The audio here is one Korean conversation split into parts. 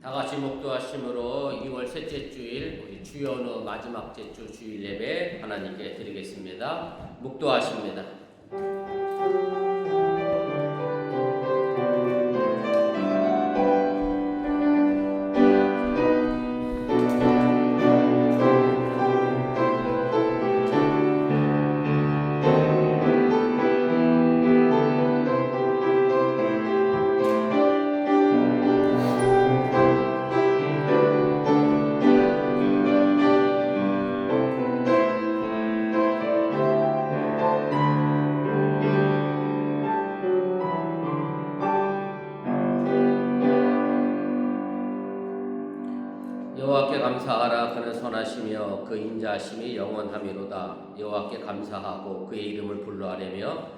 다 같이 목도하심으로 2월 셋째 주일 우리 주연의 마지막 제주 주일 예배 하나님께 드리겠습니다. 목도하십니다. 여호와께 감사하라. 그는 선하시며 그 인자하심이 영원하미로다. 여호와께 감사하고 그의 이름을 불러하려며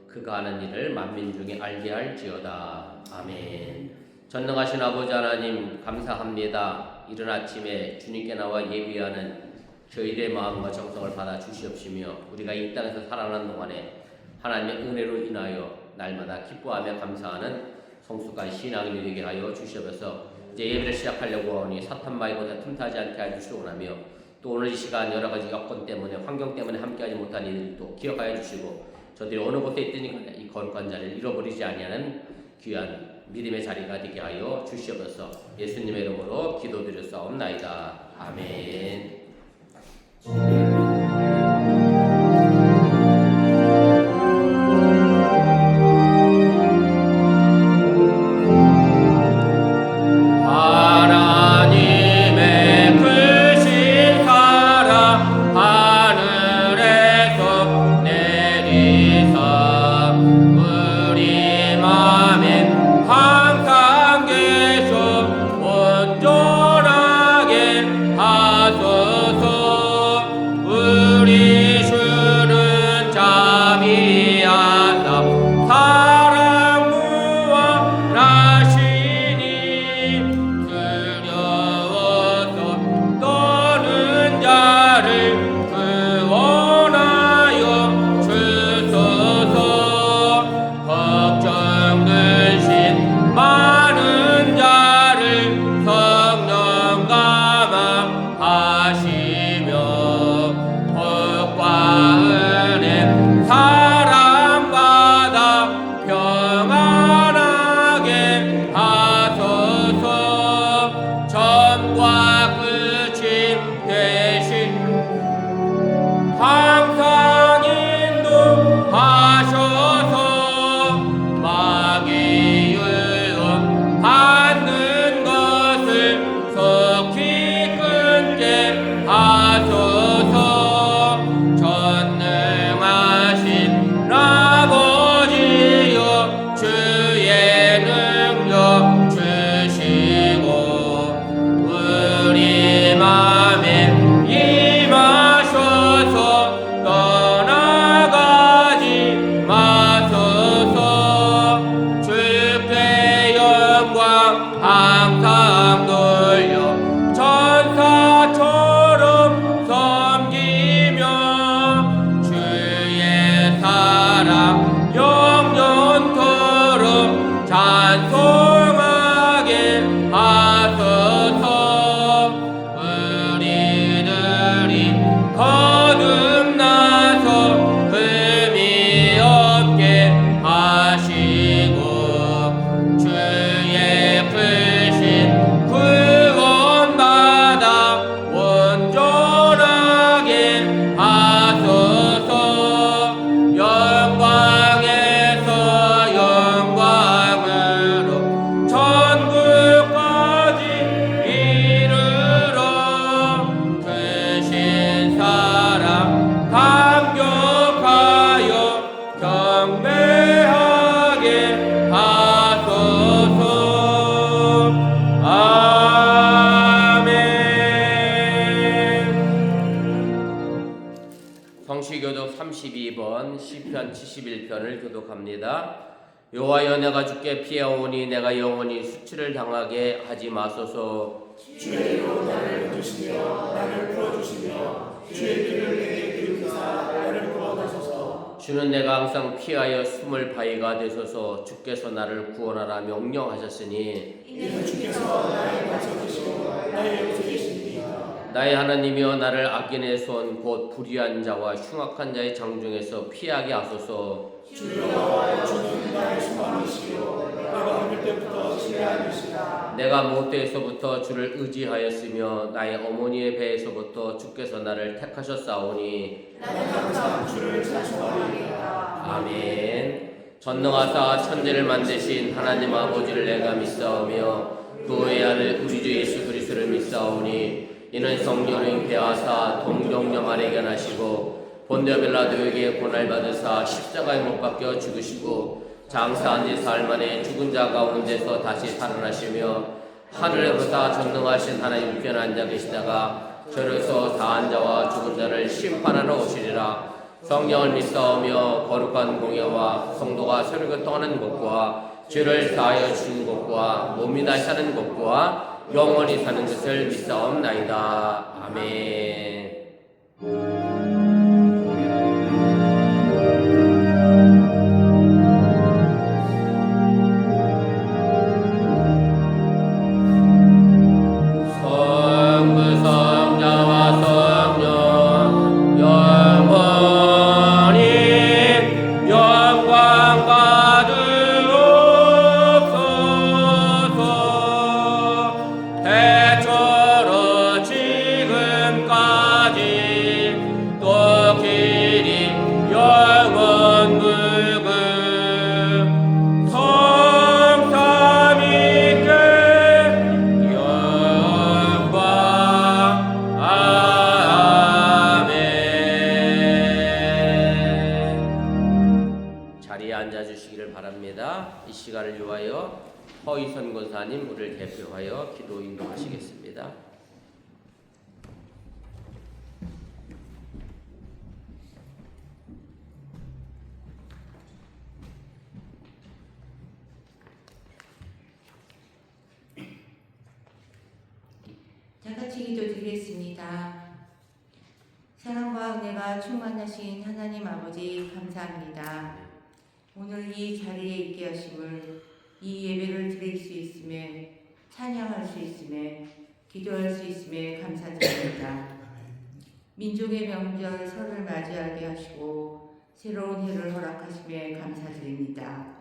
그가 하는 일을 만민 중에 알게 할지어다. 아멘. 전능하신 아버지 하나님 감사합니다. 이른 아침에 주님께 나와 예비하는 저희들의 마음과 정성을 받아 주시옵시며 우리가 이 땅에서 살아가는 동안에 하나님의 은혜로 인하여 날마다 기뻐하며 감사하는 성숙한 신앙이 되게 하여 주시옵소서. 이제 예배를 시작하려고 하니 사탄마이보다 틈타지 않게 해주시기 원하며 또 오늘 이 시간 여러가지 여건 때문에 환경 때문에 함께하지 못한 이들도 기억하여 주시고 저들이 어느 곳에 있든지 이 거룩한 자리를 잃어버리지 아니하는 귀한 믿음의 자리가 되게 하여 주시옵소서. 예수님의 이름으로 기도드렸사옵나이다. 아멘. 성시교독 32번 시편 71편을 교독합니다. 여호와여, 내가 주께 피하오니 내가 영원히 수치를 당하게 하지 마소서. 주의 이로 나를 붙드시며 나를 풀어주시며 주의 길을 내게 기울이사 나를 구원하소서. 주는 내가 항상 피하여 숨을 바위가 되소서. 주께서 나를 구원하라 명령하셨으니 이는 주께서 나의 나의 하나님이여 나를 악인의 손 곧 불의한 자와 흉악한 자의 장중에서 피하게 하소서. 주여 주는 나의 소망이시요 내가 어릴 때부터 신뢰한 것이다. 내가 모태에서부터 주를 의지하였으며 나의 어머니의 배에서부터 주께서 나를 택하셨사오니 나는 항상 주를 찬송하리이다. 아멘. 전능하사 천지를 만드신 하나님 아버지를 내가 믿사오며 그 외아들 우리 주 예수 그리스도를 믿사오니 이는 성령을 잉태하사 동정녀 마리아에게 나시고 본디오 빌라도에게 고난을 받으사 십자가에 못 박혀 죽으시고 장사한 지 사흘 만에 죽은 자 가운데서 다시 살아나시며 하늘에 보사 전능하신 하나님 우편에 앉아 계시다가 저로서 다한 자와 죽은 자를 심판하러 오시리라. 성령을 믿사오며 거룩한 공예와 성도가 서로 교통하는 것과 죄를 사하여 주는 것과 몸이 다시 사는 것과 영원히 사는 것을 믿사옵나이다. 아멘. 이 시간을 위하여 허이선 권사님 우리를 대표하여 기도 인도하시겠습니다. 자, 같이 기도드리겠습니다. 사랑과 은혜가 충만하신 하나님 아버지 감사합니다. 오늘 이 자리에 있게 하심을, 이 예배를 드릴 수 있음에, 찬양할 수 있음에, 기도할 수 있음에 감사드립니다. 민족의 명절 설을 맞이하게 하시고 새로운 해를 허락하심에 감사드립니다.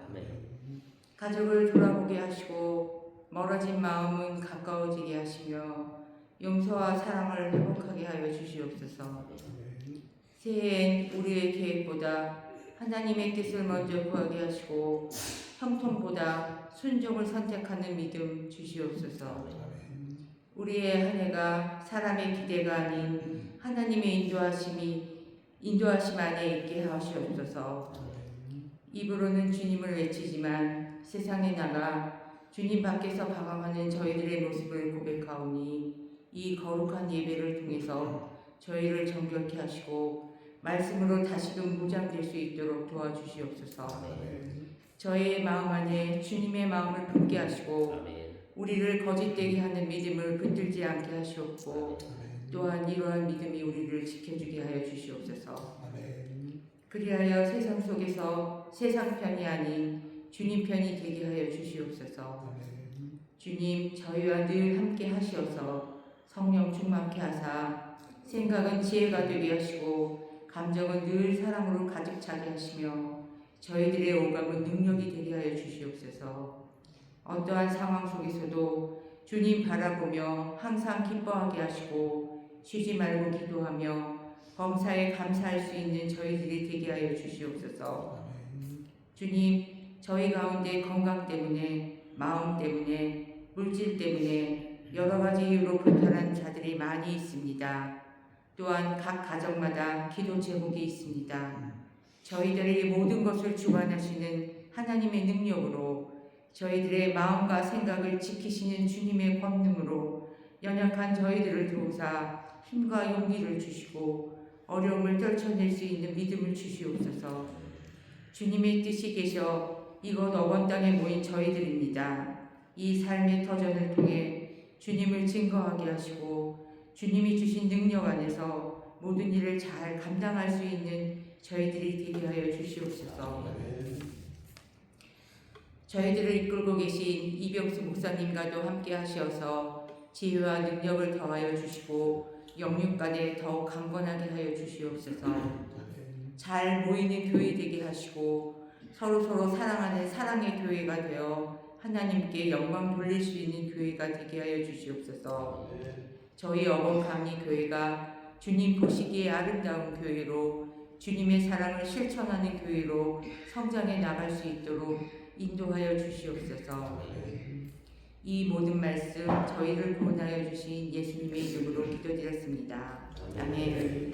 가족을 돌아보게 하시고 멀어진 마음은 가까워지게 하시며 용서와 사랑을 회복하게 하여 주시옵소서. 새해엔 우리의 계획보다 하나님의 뜻을 먼저 구하게 하시고 형통보다 순종을 선택하는 믿음 주시옵소서. 우리의 한 해가 사람의 기대가 아닌 하나님의 인도하심 안에 있게 하시옵소서. 입으로는 주님을 외치지만 세상에 나가 주님 밖에서 방황하는 저희들의 모습을 고백하오니 이 거룩한 예배를 통해서 저희를 정결케 하시고 말씀으로 다시금 무장될 수 있도록 도와주시옵소서. 저희의 마음 안에 주님의 마음을 품게 하시고 우리를 거짓되게 하는 믿음을 붙들지 않게 하시옵고 또한 이러한 믿음이 우리를 지켜주게 하여 주시옵소서. 그리하여 세상 속에서 세상 편이 아닌 주님 편이 되게 하여 주시옵소서. 주님, 저희와 늘 함께 하시어서 성령 충만케 하사 생각은 지혜가 되게 하시고 감정은 늘 사랑으로 가득 차게 하시며 저희들의 오감은 능력이 되게 하여 주시옵소서. 어떠한 상황 속에서도 주님 바라보며 항상 기뻐하게 하시고 쉬지 말고 기도하며 범사에 감사할 수 있는 저희들이 되게 하여 주시옵소서. 주님, 저희 가운데 건강 때문에, 마음 때문에, 물질 때문에 여러 가지 이유로 불편한 자들이 많이 있습니다. 또한 각 가정마다 기도 제목이 있습니다. 저희들의 모든 것을 주관하시는 하나님의 능력으로 저희들의 마음과 생각을 지키시는 주님의 권능으로 연약한 저희들을 도우사 힘과 용기를 주시고 어려움을 떨쳐낼 수 있는 믿음을 주시옵소서. 주님의 뜻이 계셔 이곳 어번 땅에 모인 저희들입니다. 이 삶의 터전을 통해 주님을 증거하게 하시고 주님이 주신 능력 안에서 모든 일을 잘 감당할 수 있는 저희들이 되게 하여 주시옵소서. 저희들을 이끌고 계신 이병수 목사님과도 함께 하셔서 지혜와 능력을 더하여 주시고 영육간에 더욱 강건하게 하여 주시옵소서. 잘 모이는 교회 되게 하시고 서로 사랑하는 사랑의 교회가 되어 하나님께 영광 돌릴 수 있는 교회가 되게 하여 주시옵소서. 저희 어벙 교회가 주님 보시기에 아름다운 교회로 주님의 사랑을 실천하는 교회로 성장해 나갈 수 있도록 인도하여 주시옵소서. 이 모든 말씀 저희를 구원하여 주신 예수님의 이름으로 기도드렸습니다. 아멘.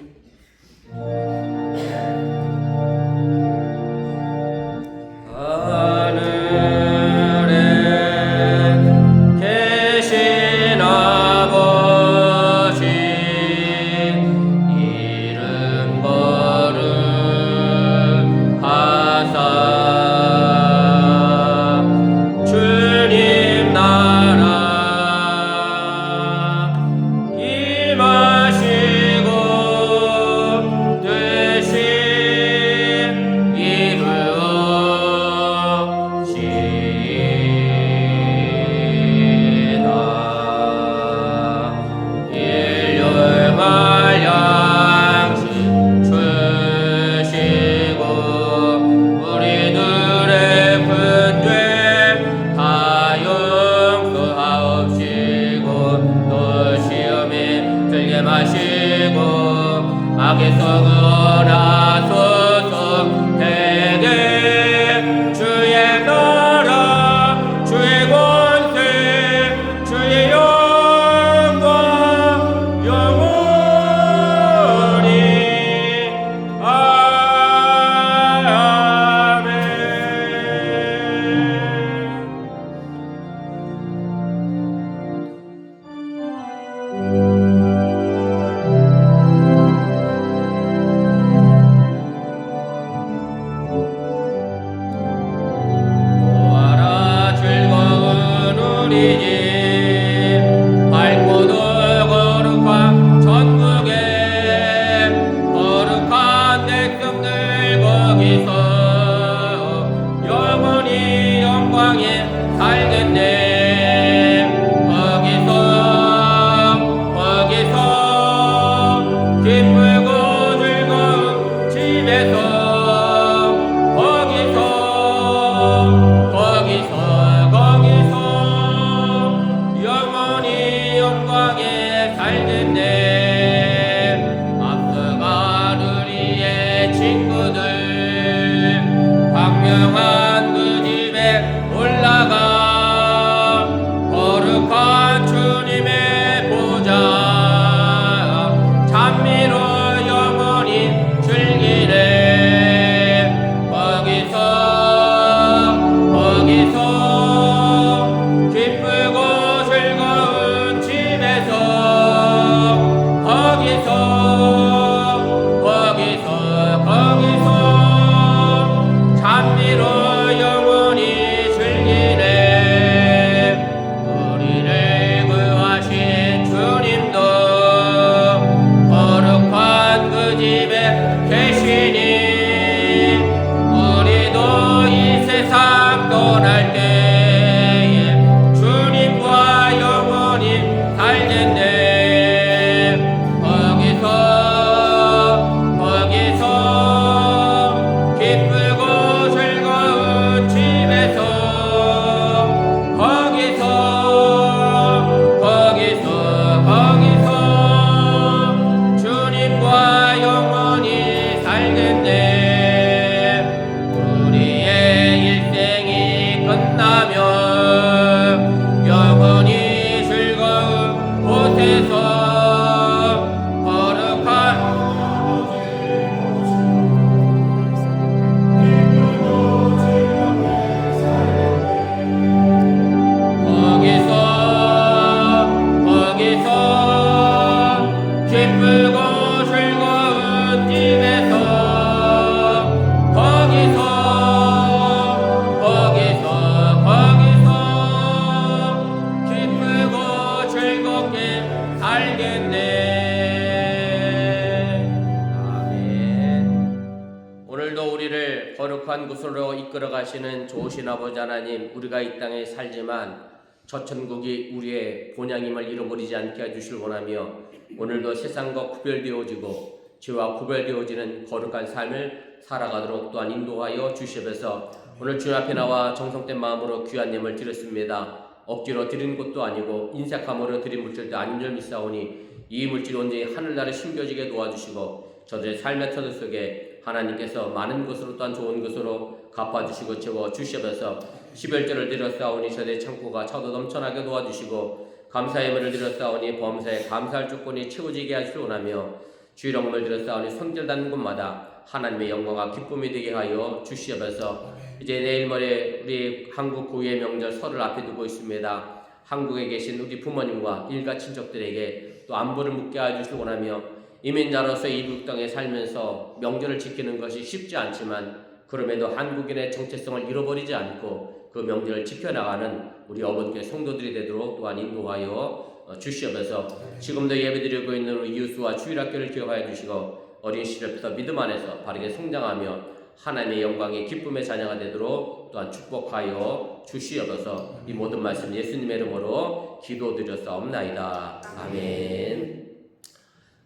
거룩한 곳으로 이끌어 가시는 좋으신 아버지 하나님, 우리가 이 땅에 살지만 저 천국이 우리의 본향임을 잃어버리지 않게 해주실 원하며 오늘도 세상과 구별되어지고 죄와 구별되어지는 거룩한 삶을 살아가도록 또한 인도하여 주시옵소서. 오늘 주님 앞에 나와 정성된 마음으로 귀한 예물 드렸습니다. 억지로 드린 것도 아니고 인색함으로 드린 물질도 아닌 줄 믿사오니 이 물질이 온전히 하늘나라에 숨겨지게 도와주시고 저들의 삶의 터전 속에 하나님께서 많은 것으로 또한 좋은 것으로 갚아주시고 채워주시옵소서. 11절을 드렸사오니 저들의 창고가 차도 넘쳐나게 도와주시고 감사의 예물을 드렸사오니 범사에 감사할 조건이 채워지게 하시기 원하며 주일홍을 드렸사오니 손길 닿는 곳마다 하나님의 영광과 기쁨이 되게 하여 주시옵소서. 이제 내일 모레 우리 한국 고유의 명절 설을 앞에 두고 있습니다. 한국에 계신 우리 부모님과 일가 친척들에게 또 안부를 묻게 해주시기 원하며 이민자로서 이국 땅에 살면서 명절을 지키는 것이 쉽지 않지만 그럼에도 한국인의 정체성을 잃어버리지 않고 그 명절을 지켜나가는 우리 어머니께 성도들이 되도록 또한 인도하여 주시옵소서. 지금도 예배드리고 있는 우리 이웃과 주일학교를 기억하여 주시고 어린 시절부터 믿음 안에서 바르게 성장하며 하나님의 영광의 기쁨의 자녀가 되도록 또한 축복하여 주시옵소서. 이 모든 말씀 예수님의 이름으로 기도드렸사옵나이다. 아멘.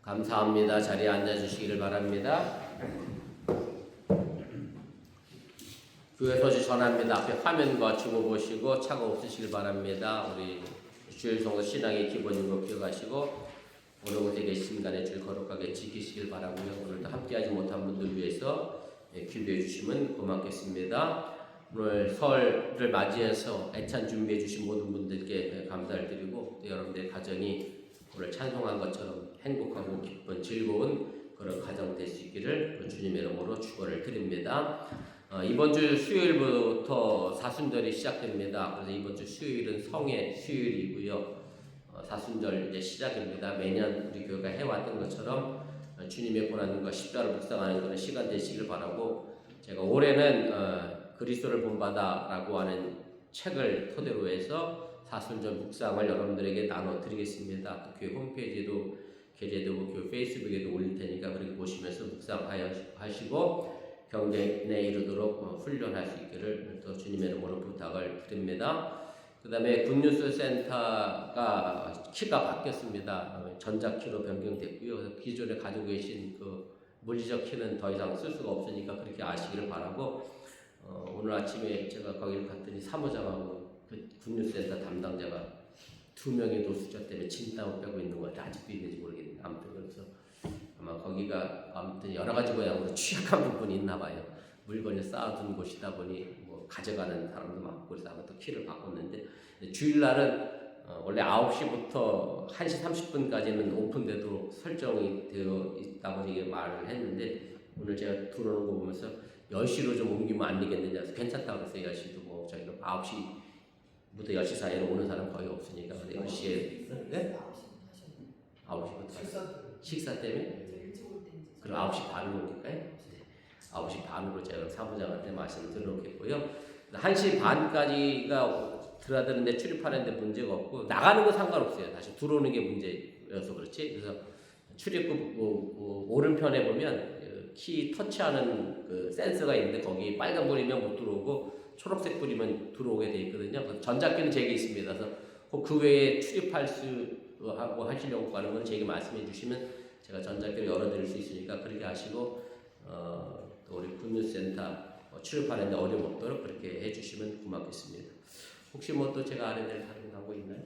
감사합니다. 자리에 앉아주시기를 바랍니다. 교회 소식 전합니다. 앞에 화면과 주고 보시고 차가 없으시길 바랍니다. 우리 주일성도 신앙의 기본인 거 기억하시고 오늘 곳에 계신 간에 주일 거룩하게 지키시길 바라고요. 오늘도 함께하지 못한 분들 위해서 기도해 주시면 고맙겠습니다. 오늘 설을 맞이해서 애찬 준비해 주신 모든 분들께 감사를 드리고 여러분들의 가정이 오늘 찬송한 것처럼 행복하고 기쁜 즐거운 그런 가정 될 수 있기를 주님의 이름으로 축원을 드립니다. 이번 주 수요일부터 사순절이 시작됩니다. 그래서 이번 주 수요일은 성의 수요일이고요. 사순절 이제 시작입니다. 매년 우리 교회가 해왔던 것처럼 주님의 고난과 십자가를 묵상하는 그런 시간 되시길 바라고 제가 올해는 그리스도를 본받아라고 하는 책을 토대로 해서 사순절 묵상을 여러분들에게 나눠드리겠습니다. 또 교회 홈페이지에도 게재되고 교회 페이스북에도 올릴 테니까 그렇게 보시면서 묵상하시고 경쟁에 이르도록 훈련할 수 있기를 또 주님의 이름으로 부탁을 드립니다. 그 다음에 굿뉴스 센터가 키가 바뀌었습니다. 전자키로 변경됐고요. 기존에 가지고 계신 그 물리적 키는 더 이상 쓸 수가 없으니까 그렇게 아시기를 바라고 오늘 아침에 제가 거기를 갔더니 사무장하고 그 굿뉴스 센터 담당자가 2명의 노숙자 때문에 진땀을 빼고 있는 것 같아요. 아직도 있는지 모르겠는데 아무튼 그래서 아마 거기가 아무튼 여러 가지 모양으로 취약한 부분이 있나 봐요. 물건을 쌓아둔 곳이다 보니 뭐 가져가는 사람도 많고 그래서 아무튼 키를 바꿨는데 주일날은 원래 9시부터 1시 30분까지는 오픈되도록 설정이 되어 있다고 이게 말을 했는데 오늘 제가 들어오는 거 보면서 10시로 좀 옮기면 안 되겠느냐 해서 괜찮다고 그랬어요. 10시도 뭐 저희가 9시부터 10시 사이에는 오는 사람 거의 없으니까 10시에 네? 9시부터 식사 때문에? 그럼 9시 반으로 올릴까요? 네. 9시 반으로 제가 사무장한테 말씀을 드려놓겠고요. 1시 반까지가 들어가는데 출입하는데 문제가 없고 나가는 거 상관없어요. 다시 들어오는 게 문제여서 그렇지. 그래서 출입구 오른편에 보면 키 터치하는 그 센서가 있는데 거기 빨간불이면 못 들어오고 초록색 불이면 들어오게 돼 있거든요. 전자키는 제게 있습니다. 그래서 그 외에 출입할 수 하고 하시려고 하는 건 제게 말씀해 주시면 제가 전자기를 열어드릴 수 있으니까 그렇게 하시고 또 우리 굿뉴스센터 출입하는데 어려움 없도록 그렇게 해주시면 고맙겠습니다. 혹시 뭐 또 제가 알아낼 다른 광고 있나요?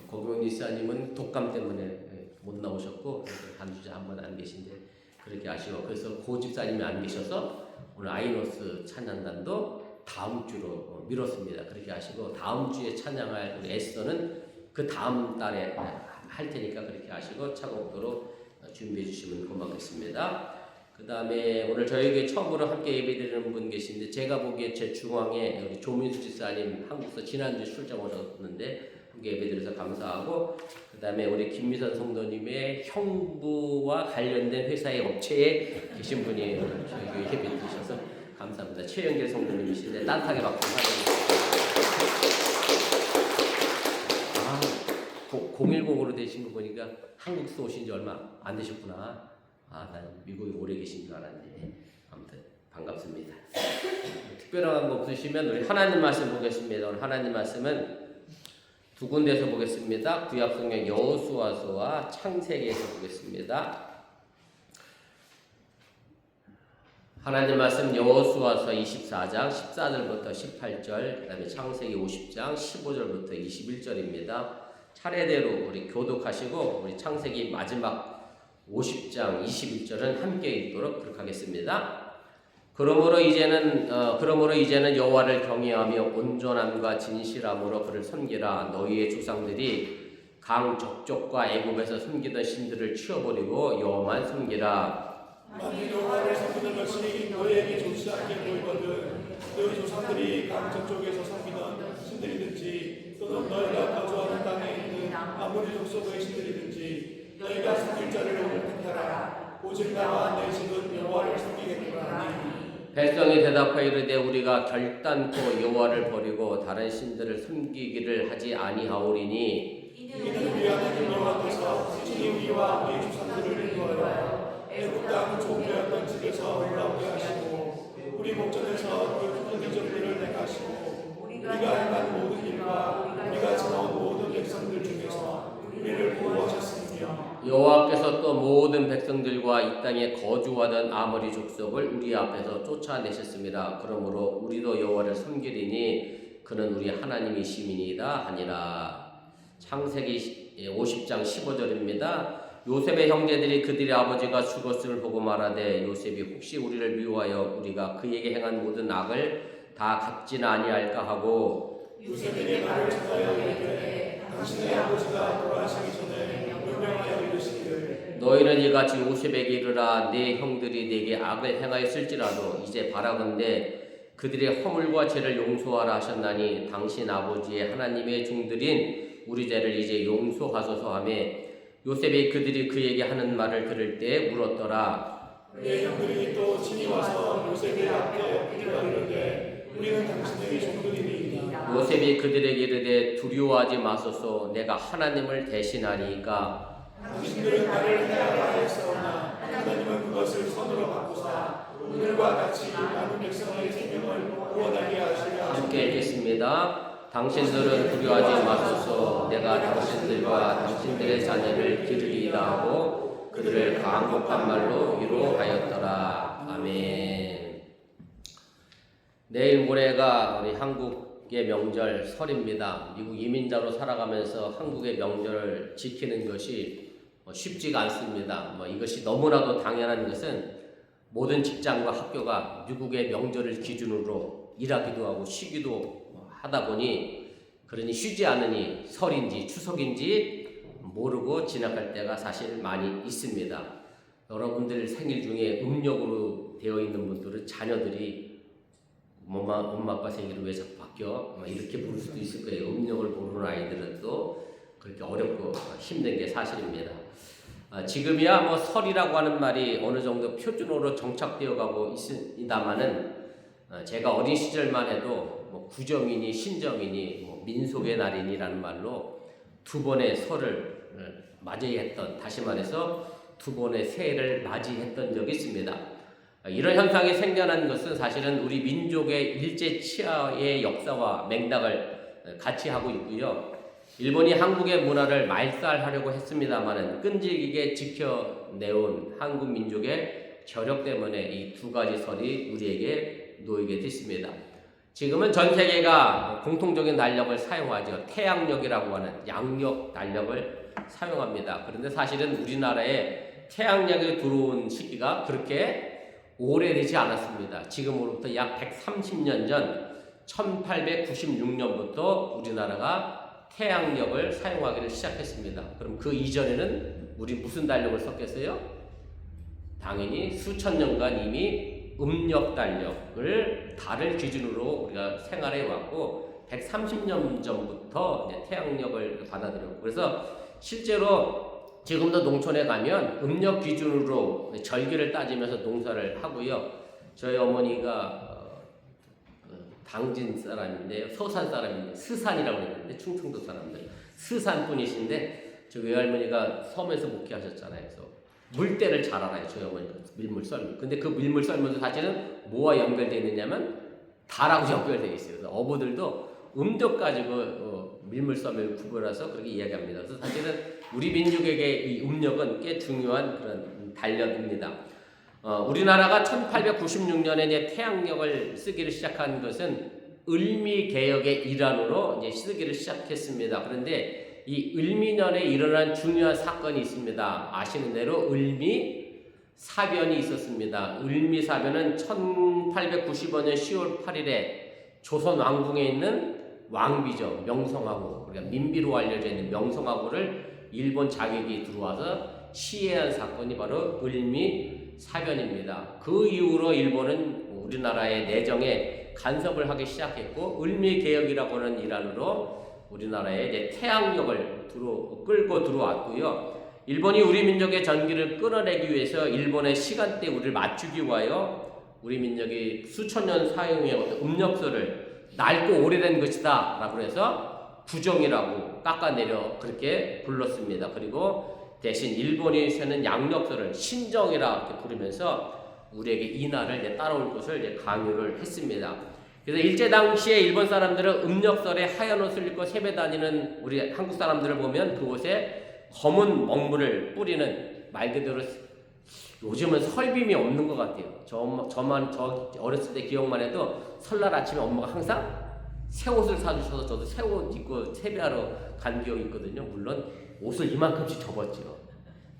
고경원 이사님은 독감 때문에 못 나오셨고 단주자 한 번 안 계신데 그렇게 하시고 그래서 고 집사님이 안 계셔서 오늘 아이노스 찬양단도 다음 주로 미뤘습니다. 그렇게 하시고 다음 주에 찬양할 우리 에스더는 그 다음 달에 할 테니까 그렇게 하시고 차곡도록 준비해 주시면 고맙겠습니다. 그 다음에 오늘 저에게 처음으로 함께 예배드리는 분 계신데 제가 보기에 제 중앙에 우리 조민수 집사님 한국서 지난주에 출장 오셨는데 함께 예배드려서 감사하고 그 다음에 우리 김미선 성도님의 형부와 관련된 회사의 업체에 계신 분이 저희 교회 예배 드셔서 감사합니다. 최영길 성도님이신데 따뜻하게 박수 환영합니다. 010으로 되신 거 보니까 한국에서 오신 지 얼마 안 되셨구나. 난 미국에 오래 계신 줄 알았네. 아무튼 반갑습니다. 특별한 거 없으시면 우리 하나님 말씀 보겠습니다. 오늘 하나님 말씀은 두 군데에서 보겠습니다. 구약성경 여호수아서와 창세기에서 보겠습니다. 하나님 말씀 여호수아서 24장 14절부터 18절, 그 다음에 창세기 50장 15절부터 21절입니다. 차례대로 우리 교독하시고 우리 창세기 마지막 50장 21절은 함께 읽도록 그렇게 하겠습니다. 그러므로 이제는 여호와를 경외하며 온전함과 진실함으로 그를 섬기라. 너희의 조상들이 강 적족과 애굽에서 섬기던 신들을 치워버리고 여호와만 섬기라. 만일 여호와를 섬기는 것이 너희에게 좋지 않게 보이거든 너희 조상들이 강 저쪽에서 섬기던 신들이든지 또는 너희가 거주하는 땅에 있는 아무리 족속의 신들이든지 너희가 섬길 자를 오늘 택하라. 오직 나와 내 집은 여호와를 섬기겠노라. 백성이 대답하여 이르되 우리가 결단코 여호와를 버리고 다른 신들을 섬기기를 하지 아니하오리니 이는 우리 하나님 여호와께서 친히 우리와 우리 조상들을 인도하여 애굽 땅 종되었던 집에서 올라오게 하시고 우리 목전에서 그 큰 기적들을 행하시고 우리가 행한 모든 일과 우리가 지나온 모든 백성들 중에서 우리를 보호하셨으며 여호와께서 또 모든 백성들과 이 땅에 거주하던 아모리 족속을 우리 앞에서 쫓아내셨습니다. 그러므로 우리도 여호와를 섬기리니 그는 우리 하나님이시니이다 하니라. 창세기 50장 15절입니다. 요셉의 형제들이 그들의 아버지가 죽었음을 보고 말하되 요셉이 혹시 우리를 미워하여 우리가 그에게 행한 모든 악을 다 갚지는 아니할까 하고 요셉에게 말을 전하여 이르되 당신의 아버지가 돌아가시기 전에 명령하여 이르시기를 너희는 이같이 요셉에게 이르라. 네 형들이 네게 악을 행하였을지라도 이제 바라건대 그들의 허물과 죄를 용서하라 하셨나니 당신 아버지의 하나님의 종들인 우리 죄를 이제 용서하소서 하며 요셉이 그들이 그에게 하는 말을 들을 때 물었더라. 그의 형들이 또 친히 와서 요셉의 앞에 엎드려 이르되 우리는 당신의 종들이니이다. 요셉이 그들에게 이르되 두려워하지 마소서. 내가 하나님을 대신하니까 당신들은 나를 해하라 하였사오나 하나님은 그것을 선으로 바꾸사 오늘과 같이 많은 백성의 생명을 구원하게 하시려 함께 읽겠습니다. 당신들은 두려워하지 마소서. 내가 당신들과 당신들의 자녀를 기르리이다 하고 그들을 강곡한 말로 위로하였더라. 아멘. 내일 모레가 우리 한국의 명절 설입니다. 미국 이민자로 살아가면서 한국의 명절을 지키는 것이 쉽지가 않습니다. 이것이 너무나도 당연한 것은 모든 직장과 학교가 미국의 명절을 기준으로 일하기도 하고 쉬기도 하다 보니 그러니 쉬지 않으니 설인지 추석인지 모르고 지나갈 때가 사실 많이 있습니다. 여러분들 생일 중에 음력으로 되어 있는 분들은 자녀들이 엄마 아빠 생일은 왜 자꾸 바뀌어? 이렇게 부를 수도 있을 거예요. 음력을 모르는 아이들은 또 그렇게 어렵고 힘든 게 사실입니다. 지금이야 설이라고 하는 말이 어느 정도 표준어로 정착되어 가고 있습니다만은 제가 어린 시절만 해도 구정이니 신정이니 민속의 날이니라는 말로 두 번의 설을 맞이했던, 다시 말해서 두 번의 새해를 맞이했던 적이 있습니다. 이런 현상이 생겨난 것은 사실은 우리 민족의 일제 치하의 역사와 맥락을 같이 하고 있고요. 일본이 한국의 문화를 말살하려고 했습니다마는 끈질기게 지켜내온 한국 민족의 저력 때문에 이 두 가지 설이 우리에게 놓이게 됐습니다. 지금은 전 세계가 공통적인 달력을 사용하죠. 태양력이라고 하는 양력 달력을 사용합니다. 그런데 사실은 우리나라에 태양력이 들어온 시기가 그렇게 오래되지 않았습니다. 지금으로부터 약 130년 전 1896년부터 우리나라가 태양력을 사용하기를 시작했습니다. 그럼 그 이전에는 우리 무슨 달력을 썼겠어요? 당연히 수천 년간 이미 음력 달력을 달을 기준으로 우리가 생활해 왔고 130년 전부터 이제 태양력을 받아들였고, 그래서 실제로 지금도 농촌에 가면 음력 기준으로 절기를 따지면서 농사를 하고요. 저희 어머니가 당진 사람인데요, 서산 사람인데 스산이라고 했는데 충청도 사람들 스산 분이신데 저 외할머니가 섬에서 목회하셨잖아요. 그래서 물때를 잘 알아요. 저희 어머니가 밀물 썰물. 근데 그 밀물 썰물도 사실은 뭐와 연결되어 있느냐면 달하고 연결되어 있어요. 그래서 어부들도 음력 가지고 밀물섬을 구분해서 그렇게 이야기합니다. 그래서 사실은 우리 민족에게 이 음력은 꽤 중요한 그런 달력입니다. 우리나라가 1896년에 이제 태양력을 쓰기를 시작한 것은 을미 개혁의 일환으로 이제 쓰기를 시작했습니다. 그런데 이 을미년에 일어난 중요한 사건이 있습니다. 아시는 대로 을미 사변이 있었습니다. 을미 사변은 1895년 10월 8일에 조선 왕궁에 있는 왕비죠. 명성황후, 그러니까 민비로 알려져 있는 명성황후를 일본 자객이 들어와서 시해한 사건이 바로 을미 사변입니다. 그 이후로 일본은 우리나라의 내정에 간섭을 하기 시작했고 을미 개혁이라고 하는 일환으로 우리나라에 이제 태양력을 끌고 들어왔고요. 일본이 우리 민족의 전기를 끊어내기 위해서 일본의 시간대 우리를 맞추기 위하여 우리 민족이 수천 년 사용해 어떤 음력서를 낡고 오래된 것이다 라고 해서 부정이라고 깎아내려 그렇게 불렀습니다. 그리고 대신 일본이 세는 양력서를 신정이라 이렇게 부르면서 우리에게 이 날을 이제 따라올 것을 이제 강요를 했습니다. 그래서 일제 당시에 일본 사람들은 음력설에 하얀 옷을 입고 세배 다니는 우리 한국 사람들을 보면 그곳에 검은 먹물을 뿌리는, 말 그대로 요즘은 설빔이 없는 것 같아요. 저 어렸을 때 기억만 해도 설날 아침에 엄마가 항상 새 옷을 사주셔서 저도 새 옷 입고 세배하러 간 기억이 있거든요. 물론 옷을 이만큼씩 접었죠.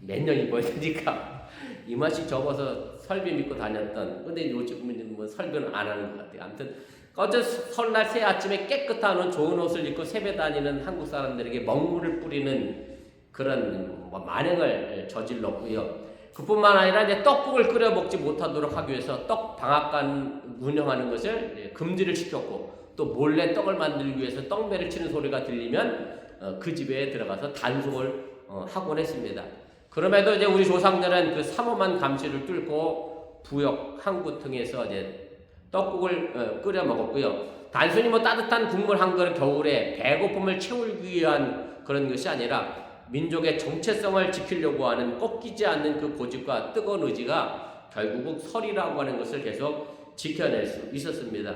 몇 년 입어야 되니까 이만씩 접어서 설빔 입고 다녔던. 근데 요즘은 뭐 설빔은 안 하는 것 같아요. 아무튼 어제 설날 새 아침에 깨끗한 옷, 좋은 옷을 입고 세배 다니는 한국 사람들에게 먹물을 뿌리는 그런 만행을 저질렀고요. 그뿐만 아니라 이제 떡국을 끓여 먹지 못하도록 하기 위해서 떡 방앗간 운영하는 것을 금지를 시켰고, 또 몰래 떡을 만들기 위해서 떡매를 치는 소리가 들리면 그 집에 들어가서 단속을 하곤 했습니다. 그럼에도 이제 우리 조상들은 그 삼엄한 감시를 뚫고 부역 항구 등에서 이제 떡국을 끓여 먹었고요. 단순히 뭐 따뜻한 국물 한 그릇 겨울에 배고픔을 채우기 위한 그런 것이 아니라 민족의 정체성을 지키려고 하는 꺾이지 않는 그 고집과 뜨거운 의지가 결국 설이라고 하는 것을 계속 지켜낼 수 있었습니다.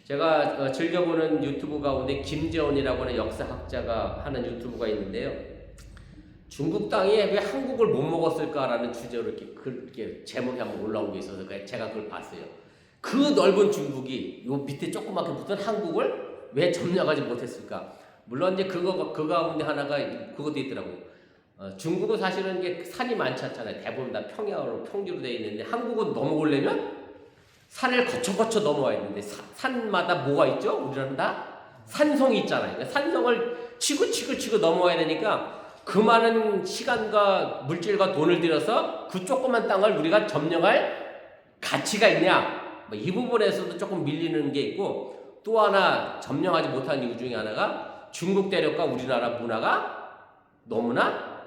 제가 즐겨보는 유튜브 가운데 김재원이라고 하는 역사학자가 하는 유튜브가 있는데요. 중국 땅에 왜 한국을 못 먹었을까라는 주제로 이렇게 제목이 한번 올라온 게 있어서 제가 그걸 봤어요. 그 넓은 중국이 요 밑에 조그맣게 붙은 한국을 왜 점령하지 못했을까? 물론 이제 그 가운데 하나가 그것도 있더라고요. 중국은 사실은 이게 산이 많지 않잖아요. 대부분 다 평야로 평지로 되어 있는데 한국은 넘어오려면 산을 거쳐 넘어와야 되는데 산마다 뭐가 있죠? 우리나라는 다 산성이 있잖아요. 그러니까 산성을 치고 넘어와야 되니까 그 많은 시간과 물질과 돈을 들여서 그 조그만 땅을 우리가 점령할 가치가 있냐? 이 부분에서도 조금 밀리는 게 있고, 또 하나 점령하지 못한 이유 중에 하나가 중국 대륙과 우리나라 문화가 너무나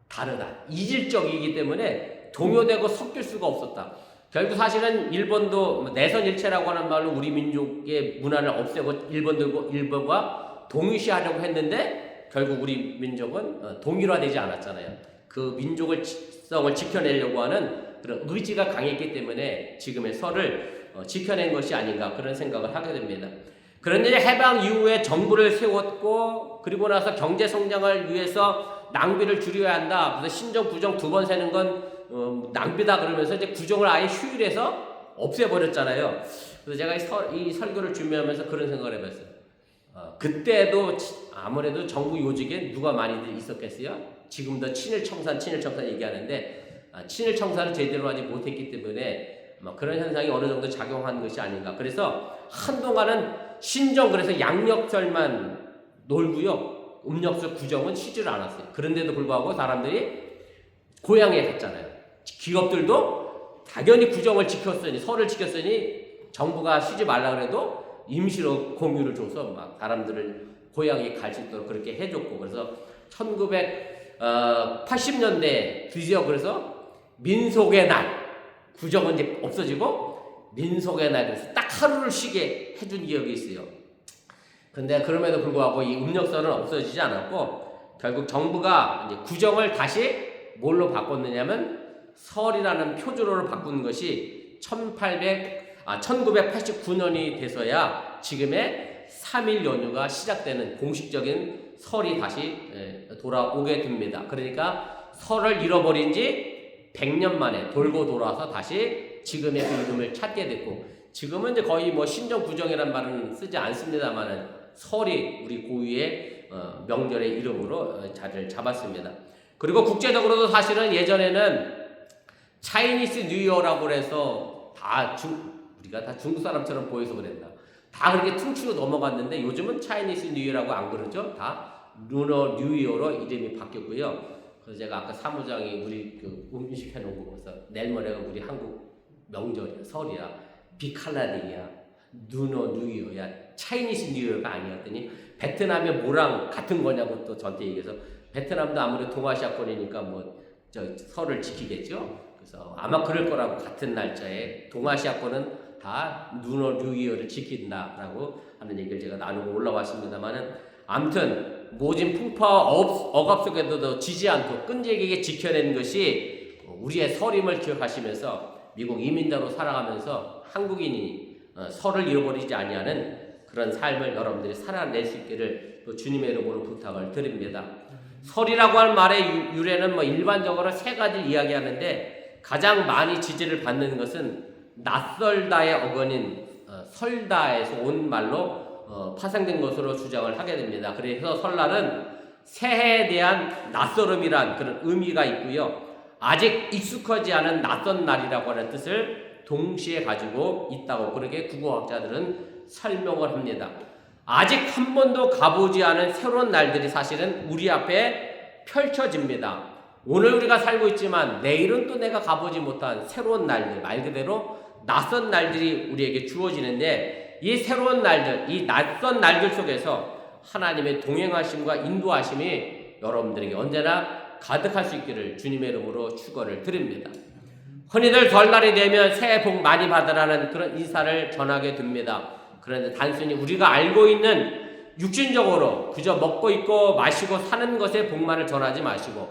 다르다. 이질적이기 때문에 동요되고 섞일 수가 없었다. 결국 사실은 일본도 내선일체라고 하는 말로 우리 민족의 문화를 없애고 일본과 동일시하려고 했는데 결국 우리 민족은 동일화되지 않았잖아요. 그 민족을 성을 지켜내려고 하는 그런 의지가 강했기 때문에 지금의 설을 지켜낸 것이 아닌가 그런 생각을 하게 됩니다. 그런데 해방 이후에 정부를 세웠고, 그리고 나서 경제 성장을 위해서 낭비를 줄여야 한다. 그래서 신정 구정 두 번 세는 건 낭비다 그러면서 이제 구정을 아예 휴일해서 없애버렸잖아요. 그래서 제가 이 설교를 준비하면서 그런 생각을 해봤어요. 그때도 아무래도 정부 요직에 누가 많이들 있었겠어요? 지금도 친일청산 얘기하는데 친일청산을 제대로 하지 못했기 때문에 그런 현상이 어느 정도 작용한 것이 아닌가. 그래서 한동안은 신정, 그래서 양력절만 놀고요. 음력절 구정은 쉬지를 않았어요. 그런데도 불구하고 사람들이 고향에 갔잖아요. 기업들도 당연히 구정을 지켰으니, 설을 지켰으니 정부가 쉬지 말라 그래도 임시로 공휴를 줘서 막 사람들을 고향에 갈 수 있도록 그렇게 해줬고, 그래서 1980년대 드디어 그래서 민속의 날, 구정은 이제 없어지고 민속의 날, 그래서 딱 하루를 쉬게 해준 기억이 있어요. 근데 그럼에도 불구하고 이 음력설은 없어지지 않았고, 결국 정부가 이제 구정을 다시 뭘로 바꿨느냐면 설이라는 표준어로 바꾼 것이 1989년이 돼서야 지금의 3일 연휴가 시작되는 공식적인 설이 다시 돌아오게 됩니다. 그러니까 설을 잃어버린 지 100년 만에 돌고 돌아서 다시 지금의 그 이름을 찾게 됐고, 지금은 이제 거의 뭐 신정 구정이라는 말은 쓰지 않습니다만은 설이 우리 고유의 명절의 이름으로 자리를 잡았습니다. 그리고 국제적으로도 사실은 예전에는 차이니스 뉴이어라고 해서 우리가 다 중국 사람처럼 보여서 그랬다, 다 그렇게 퉁치고 넘어갔는데 요즘은 차이니스 뉴이어라고 안 그러죠. 다 루너 뉴이어로 이름이 바뀌었고요. 그래서 제가 아까 사무장이 우리 그 음식 해놓은 거 보면서 내일 모레가 우리 한국 명절이야, 설이야, 비칼라딩이야, 루너 뉴이어야, 차이니스 뉴이어가 아니었더니 베트남의 뭐랑 같은 거냐고 또 저한테 얘기해서, 베트남도 아무래도 동아시아권이니까 뭐 설을 지키겠죠. 그래서 아마 그럴 거라고, 같은 날짜에 동아시아권은 다 루너 뉴이어를 지킨다라고 하는 얘기를 제가 나누고 올라왔습니다만은, 아무튼 모진 풍파와 억압 속에도 지지 않고 끈질기게 지켜낸 것이 우리의 설임을 기억하시면서 미국 이민자로 살아가면서 한국인이 설을 잃어버리지 아니하는 그런 삶을 여러분들이 살아낼 수 있기를 또 주님의 이름으로 부탁을 드립니다. 설이라고 하는 말의 유래는 뭐 일반적으로 세 가지를 이야기하는데, 가장 많이 지지를 받는 것은 낯설다의 어근인 설다에서 온 말로 파생된 것으로 주장을 하게 됩니다. 그래서 설날은 새해에 대한 낯설음이란 그런 의미가 있고요, 아직 익숙하지 않은 낯선 날이라고 하는 뜻을 동시에 가지고 있다고 그렇게 국어학자들은 설명을 합니다. 아직 한 번도 가보지 않은 새로운 날들이 사실은 우리 앞에 펼쳐집니다. 오늘 우리가 살고 있지만 내일은 또 내가 가보지 못한 새로운 날들, 말 그대로 낯선 날들이 우리에게 주어지는데, 이 새로운 날들, 이 낯선 날들 속에서 하나님의 동행하심과 인도하심이 여러분들에게 언제나 가득할 수 있기를 주님의 이름으로 축원을 드립니다. 흔히들 설날이 되면 새해 복 많이 받으라는 그런 인사를 전하게 됩니다. 그런데 단순히 우리가 알고 있는 육신적으로 그저 먹고 입고 마시고 사는 것의 복만을 전하지 마시고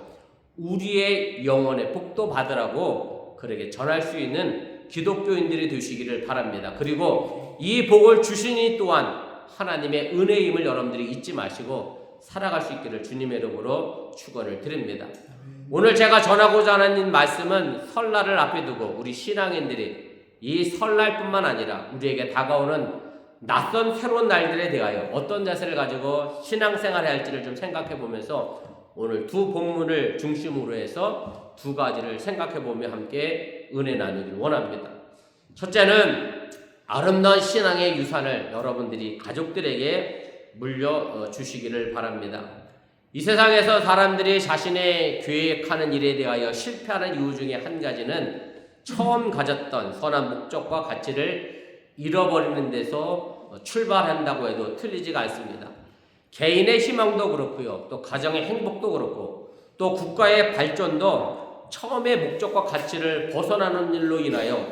우리의 영혼의 복도 받으라고 그렇게 전할 수 있는 기독교인들이 되시기를 바랍니다. 그리고 이 복을 주시니 또한 하나님의 은혜임을 여러분들이 잊지 마시고 살아갈 수 있기를 주님의 이름으로 축원을 드립니다. 오늘 제가 전하고자 하는 말씀은 설날을 앞에 두고 우리 신앙인들이 이 설날뿐만 아니라 우리에게 다가오는 낯선 새로운 날들에 대하여 어떤 자세를 가지고 신앙생활을 할지를 좀 생각해 보면서 오늘 두 본문을 중심으로 해서 두 가지를 생각해 보며 함께 은혜 나누기를 원합니다. 첫째는 아름다운 신앙의 유산을 여러분들이 가족들에게 물려주시기를 바랍니다. 이 세상에서 사람들이 자신의 계획하는 일에 대하여 실패하는 이유 중에 한 가지는 처음 가졌던 선한 목적과 가치를 잃어버리는 데서 출발한다고 해도 틀리지가 않습니다. 개인의 희망도 그렇고요, 또 가정의 행복도 그렇고, 또 국가의 발전도 처음의 목적과 가치를 벗어나는 일로 인하여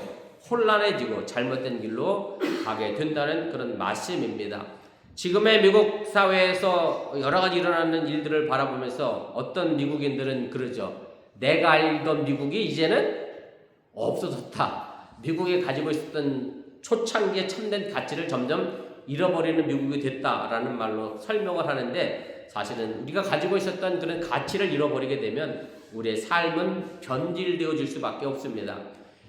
혼란해지고 잘못된 길로 가게 된다는 그런 말씀입니다. 지금의 미국 사회에서 여러 가지 일어나는 일들을 바라보면서 어떤 미국인들은 그러죠. 내가 알던 미국이 이제는 없어졌다. 미국이 가지고 있었던 초창기에 참된 가치를 점점 잃어버리는 미국이 됐다라는 말로 설명을 하는데, 사실은 우리가 가지고 있었던 그런 가치를 잃어버리게 되면 우리의 삶은 변질되어질 수밖에 없습니다.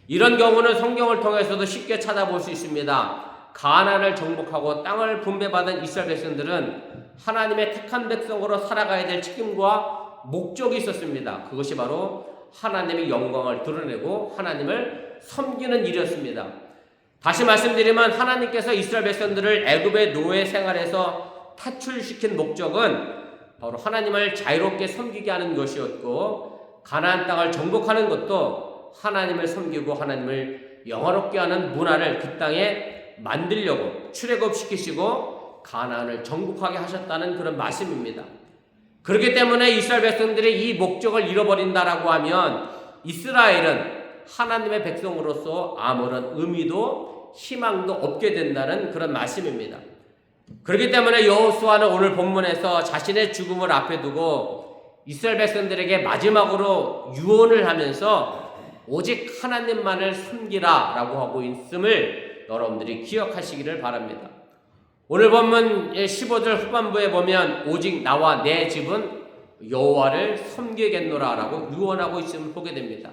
이런 경우는 성경을 통해서도 쉽게 찾아볼 수 있습니다. 가나안을 정복하고 땅을 분배받은 이스라엘 백성들은 하나님의 택한 백성으로 살아가야 될 책임과 목적이 있었습니다. 그것이 바로 하나님의 영광을 드러내고 하나님을 섬기는 일이었습니다. 다시 말씀드리면 하나님께서 이스라엘 백성들을 애굽의 노예 생활에서 탈출시킨 목적은 바로 하나님을 자유롭게 섬기게 하는 것이었고, 가나안 땅을 정복하는 것도 하나님을 섬기고 하나님을 영화롭게 하는 문화를 그 땅에 만들려고 출애굽시키시고 가나안을 정복하게 하셨다는 그런 말씀입니다. 그렇기 때문에 이스라엘 백성들이 이 목적을 잃어버린다라고 하면 이스라엘은 하나님의 백성으로서 아무런 의미도 희망도 없게 된다는 그런 말씀입니다. 그렇기 때문에 여호수아는 오늘 본문에서 자신의 죽음을 앞에 두고 이스라엘 백성들에게 마지막으로 유언을 하면서 오직 하나님만을 섬기라 라고 하고 있음을 여러분들이 기억하시기를 바랍니다. 오늘 본문 15절 후반부에 보면 오직 나와 내 집은 여호와를 섬기겠노라라고 유언하고 있음을 보게 됩니다.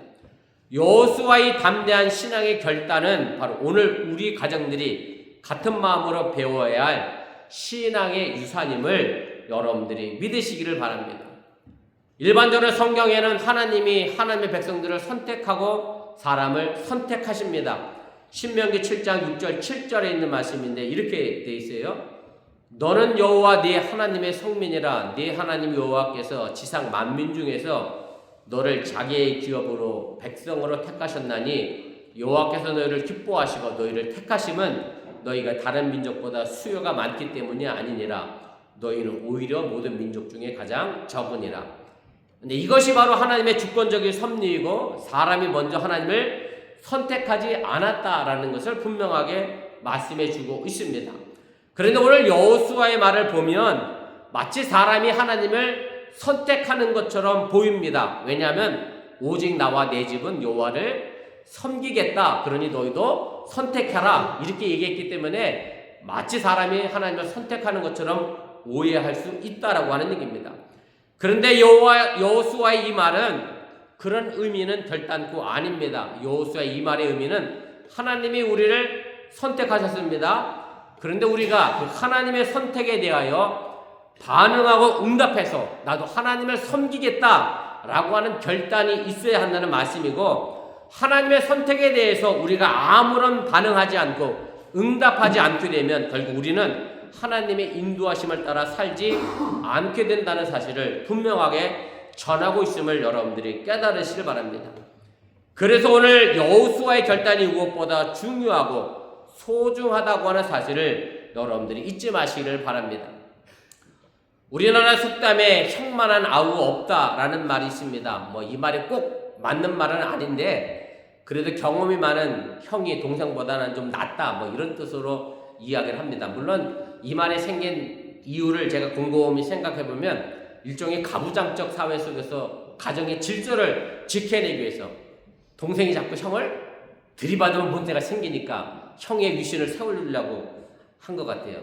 여호수아의 담대한 신앙의 결단은 바로 오늘 우리 가정들이 같은 마음으로 배워야 할 신앙의 유산임을 여러분들이 믿으시기를 바랍니다. 일반적으로 성경에는 하나님이 하나님의 백성들을 선택하고 사람을 선택하십니다. 신명기 7장 6절 7절에 있는 말씀인데 이렇게 되어 있어요. 너는 여호와 네 하나님의 성민이라. 네 하나님 여호와께서 지상 만민 중에서 너를 자기의 기업으로 백성으로 택하셨나니 여호와께서 너희를 기뻐하시고 너희를 택하심은 너희가 다른 민족보다 수요가 많기 때문이 아니니라. 너희는 오히려 모든 민족 중에 가장 적으니라. 근데 이것이 바로 하나님의 주권적인 섭리이고 사람이 먼저 하나님을 선택하지 않았다라는 것을 분명하게 말씀해 주고 있습니다. 그런데 오늘 여호수아의 말을 보면 마치 사람이 하나님을 선택하는 것처럼 보입니다. 왜냐하면 오직 나와 내 집은 여호와를 섬기겠다. 그러니 너희도 선택하라. 이렇게 얘기했기 때문에 마치 사람이 하나님을 선택하는 것처럼 오해할 수 있다라고 하는 얘기입니다. 그런데 여호수아의 이 말은 그런 의미는 결단코 아닙니다. 여호수아의 이 말의 의미는 하나님이 우리를 선택하셨습니다. 그런데 우리가 그 하나님의 선택에 대하여 반응하고 응답해서 나도 하나님을 섬기겠다라고 하는 결단이 있어야 한다는 말씀이고, 하나님의 선택에 대해서 우리가 아무런 반응하지 않고 응답하지 않게 되면 결국 우리는 하나님의 인도하심을 따라 살지 않게 된다는 사실을 분명하게 전하고 있음을 여러분들이 깨달으시길 바랍니다. 그래서 오늘 여호수아의 결단이 무엇보다 중요하고 소중하다고 하는 사실을 여러분들이 잊지 마시기를 바랍니다. 우리나라 속담에 형만한 아우 없다라는 말이 있습니다. 이 말이 꼭 맞는 말은 아닌데 그래도 경험이 많은 형이 동생보다는 좀 낫다 이런 뜻으로 이야기를 합니다. 물론 이 말이 생긴 이유를 제가 곰곰이 생각해 보면 일종의 가부장적 사회 속에서 가정의 질서를 지켜내기 위해서 동생이 자꾸 형을 들이받으면 문제가 생기니까 형의 위신을 세우려고 한 것 같아요.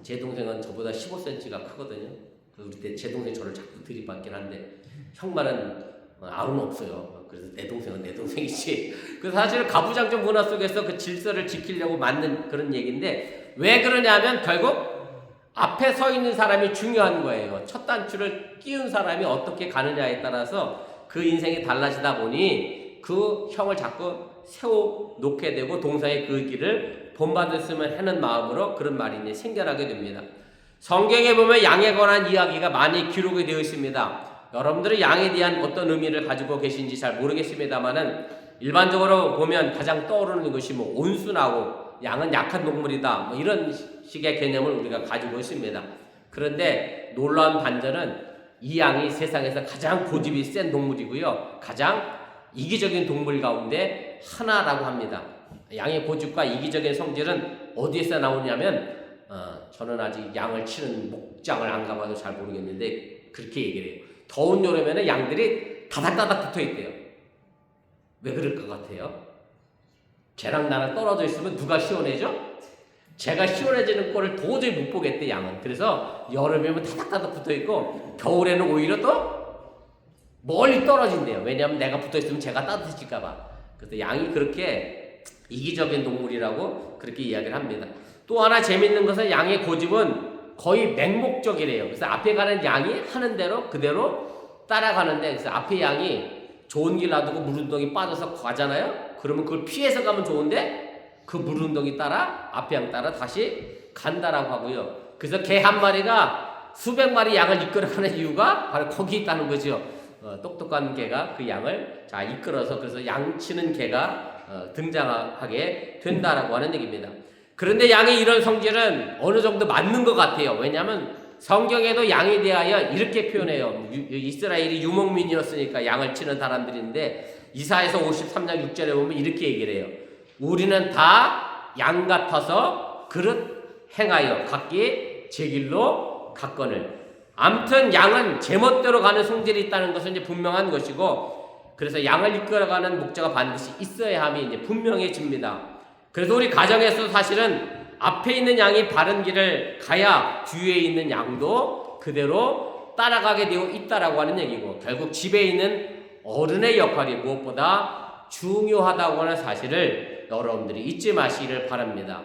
제 동생은 저보다 15cm가 크거든요. 그래서 제 동생이 저를 자꾸 들이받긴 한데 형만은 아우는 없어요. 그래서 내 동생은 내 동생이지. 그래서 사실 가부장적 문화 속에서 그 질서를 지키려고 만든 그런 얘기인데 왜 그러냐면 결국 앞에 서 있는 사람이 중요한 거예요. 첫 단추를 끼운 사람이 어떻게 가느냐에 따라서 그 인생이 달라지다 보니 그 형을 자꾸 세워놓게 되고 동생의 그 길을 본받았으면 하는 마음으로 그런 말이 이제 생겨나게 됩니다. 성경에 보면 양에 관한 이야기가 많이 기록이 되어 있습니다. 여러분들은 양에 대한 어떤 의미를 가지고 계신지 잘 모르겠습니다만은 일반적으로 보면 가장 떠오르는 것이 온순하고 양은 약한 동물이다 이런 식의 개념을 우리가 가지고 있습니다. 그런데 놀라운 반전은 이 양이 세상에서 가장 고집이 센 동물이고요, 가장 이기적인 동물 가운데 하나라고 합니다. 양의 고집과 이기적인 성질은 어디에서 나오냐면 저는 아직 양을 치는 목장을 안 가봐도 잘 모르겠는데 그렇게 얘기를 해요. 더운 여름에는 양들이 다닥다닥 붙어있대요. 왜 그럴 것 같아요? 쟤랑 나랑 떨어져 있으면 누가 시원해져? 쟤가 시원해지는 꼴을 도저히 못 보겠대, 양은. 그래서 여름이면 다닥다닥 붙어있고 겨울에는 오히려 또 멀리 떨어진대요. 왜냐하면 내가 붙어있으면 쟤가 따뜻해질까봐. 그래서 양이 그렇게 이기적인 동물이라고 그렇게 이야기를 합니다. 또 하나 재밌는 것은 양의 고집은 거의 맹목적이래요. 그래서 앞에 가는 양이 하는 대로 그대로 따라가는데, 그래서 앞에 양이 좋은 길 놔두고 물운덩이 빠져서 가잖아요. 그러면 그걸 피해서 가면 좋은데 그 물운덩이 따라 앞에 양 따라 다시 간다라고 하고요. 그래서 개 한 마리가 수백 마리 양을 이끌어가는 이유가 바로 거기 있다는 거죠. 똑똑한 개가 그 양을 이끌어서 그래서 양치는 개가 등장하게 된다라고 하는 얘기입니다. 그런데 양의 이런 성질은 어느 정도 맞는 것 같아요. 왜냐하면 성경에도 양에 대하여 이렇게 표현해요. 이스라엘이 유목민이었으니까 양을 치는 사람들인데 이사야서 53장 6절에 보면 이렇게 얘기를 해요. 우리는 다 양 같아서 그릇 행하여 각기 제 길로 갔거늘. 아무튼 양은 제멋대로 가는 성질이 있다는 것은 이제 분명한 것이고, 그래서 양을 이끌어가는 목자가 반드시 있어야 함이 이제 분명해집니다. 그래서 우리 가정에서 사실은 앞에 있는 양이 바른 길을 가야 뒤에 있는 양도 그대로 따라가게 되어 있다라고 하는 얘기고, 결국 집에 있는 어른의 역할이 무엇보다 중요하다고 하는 사실을 여러분들이 잊지 마시기를 바랍니다.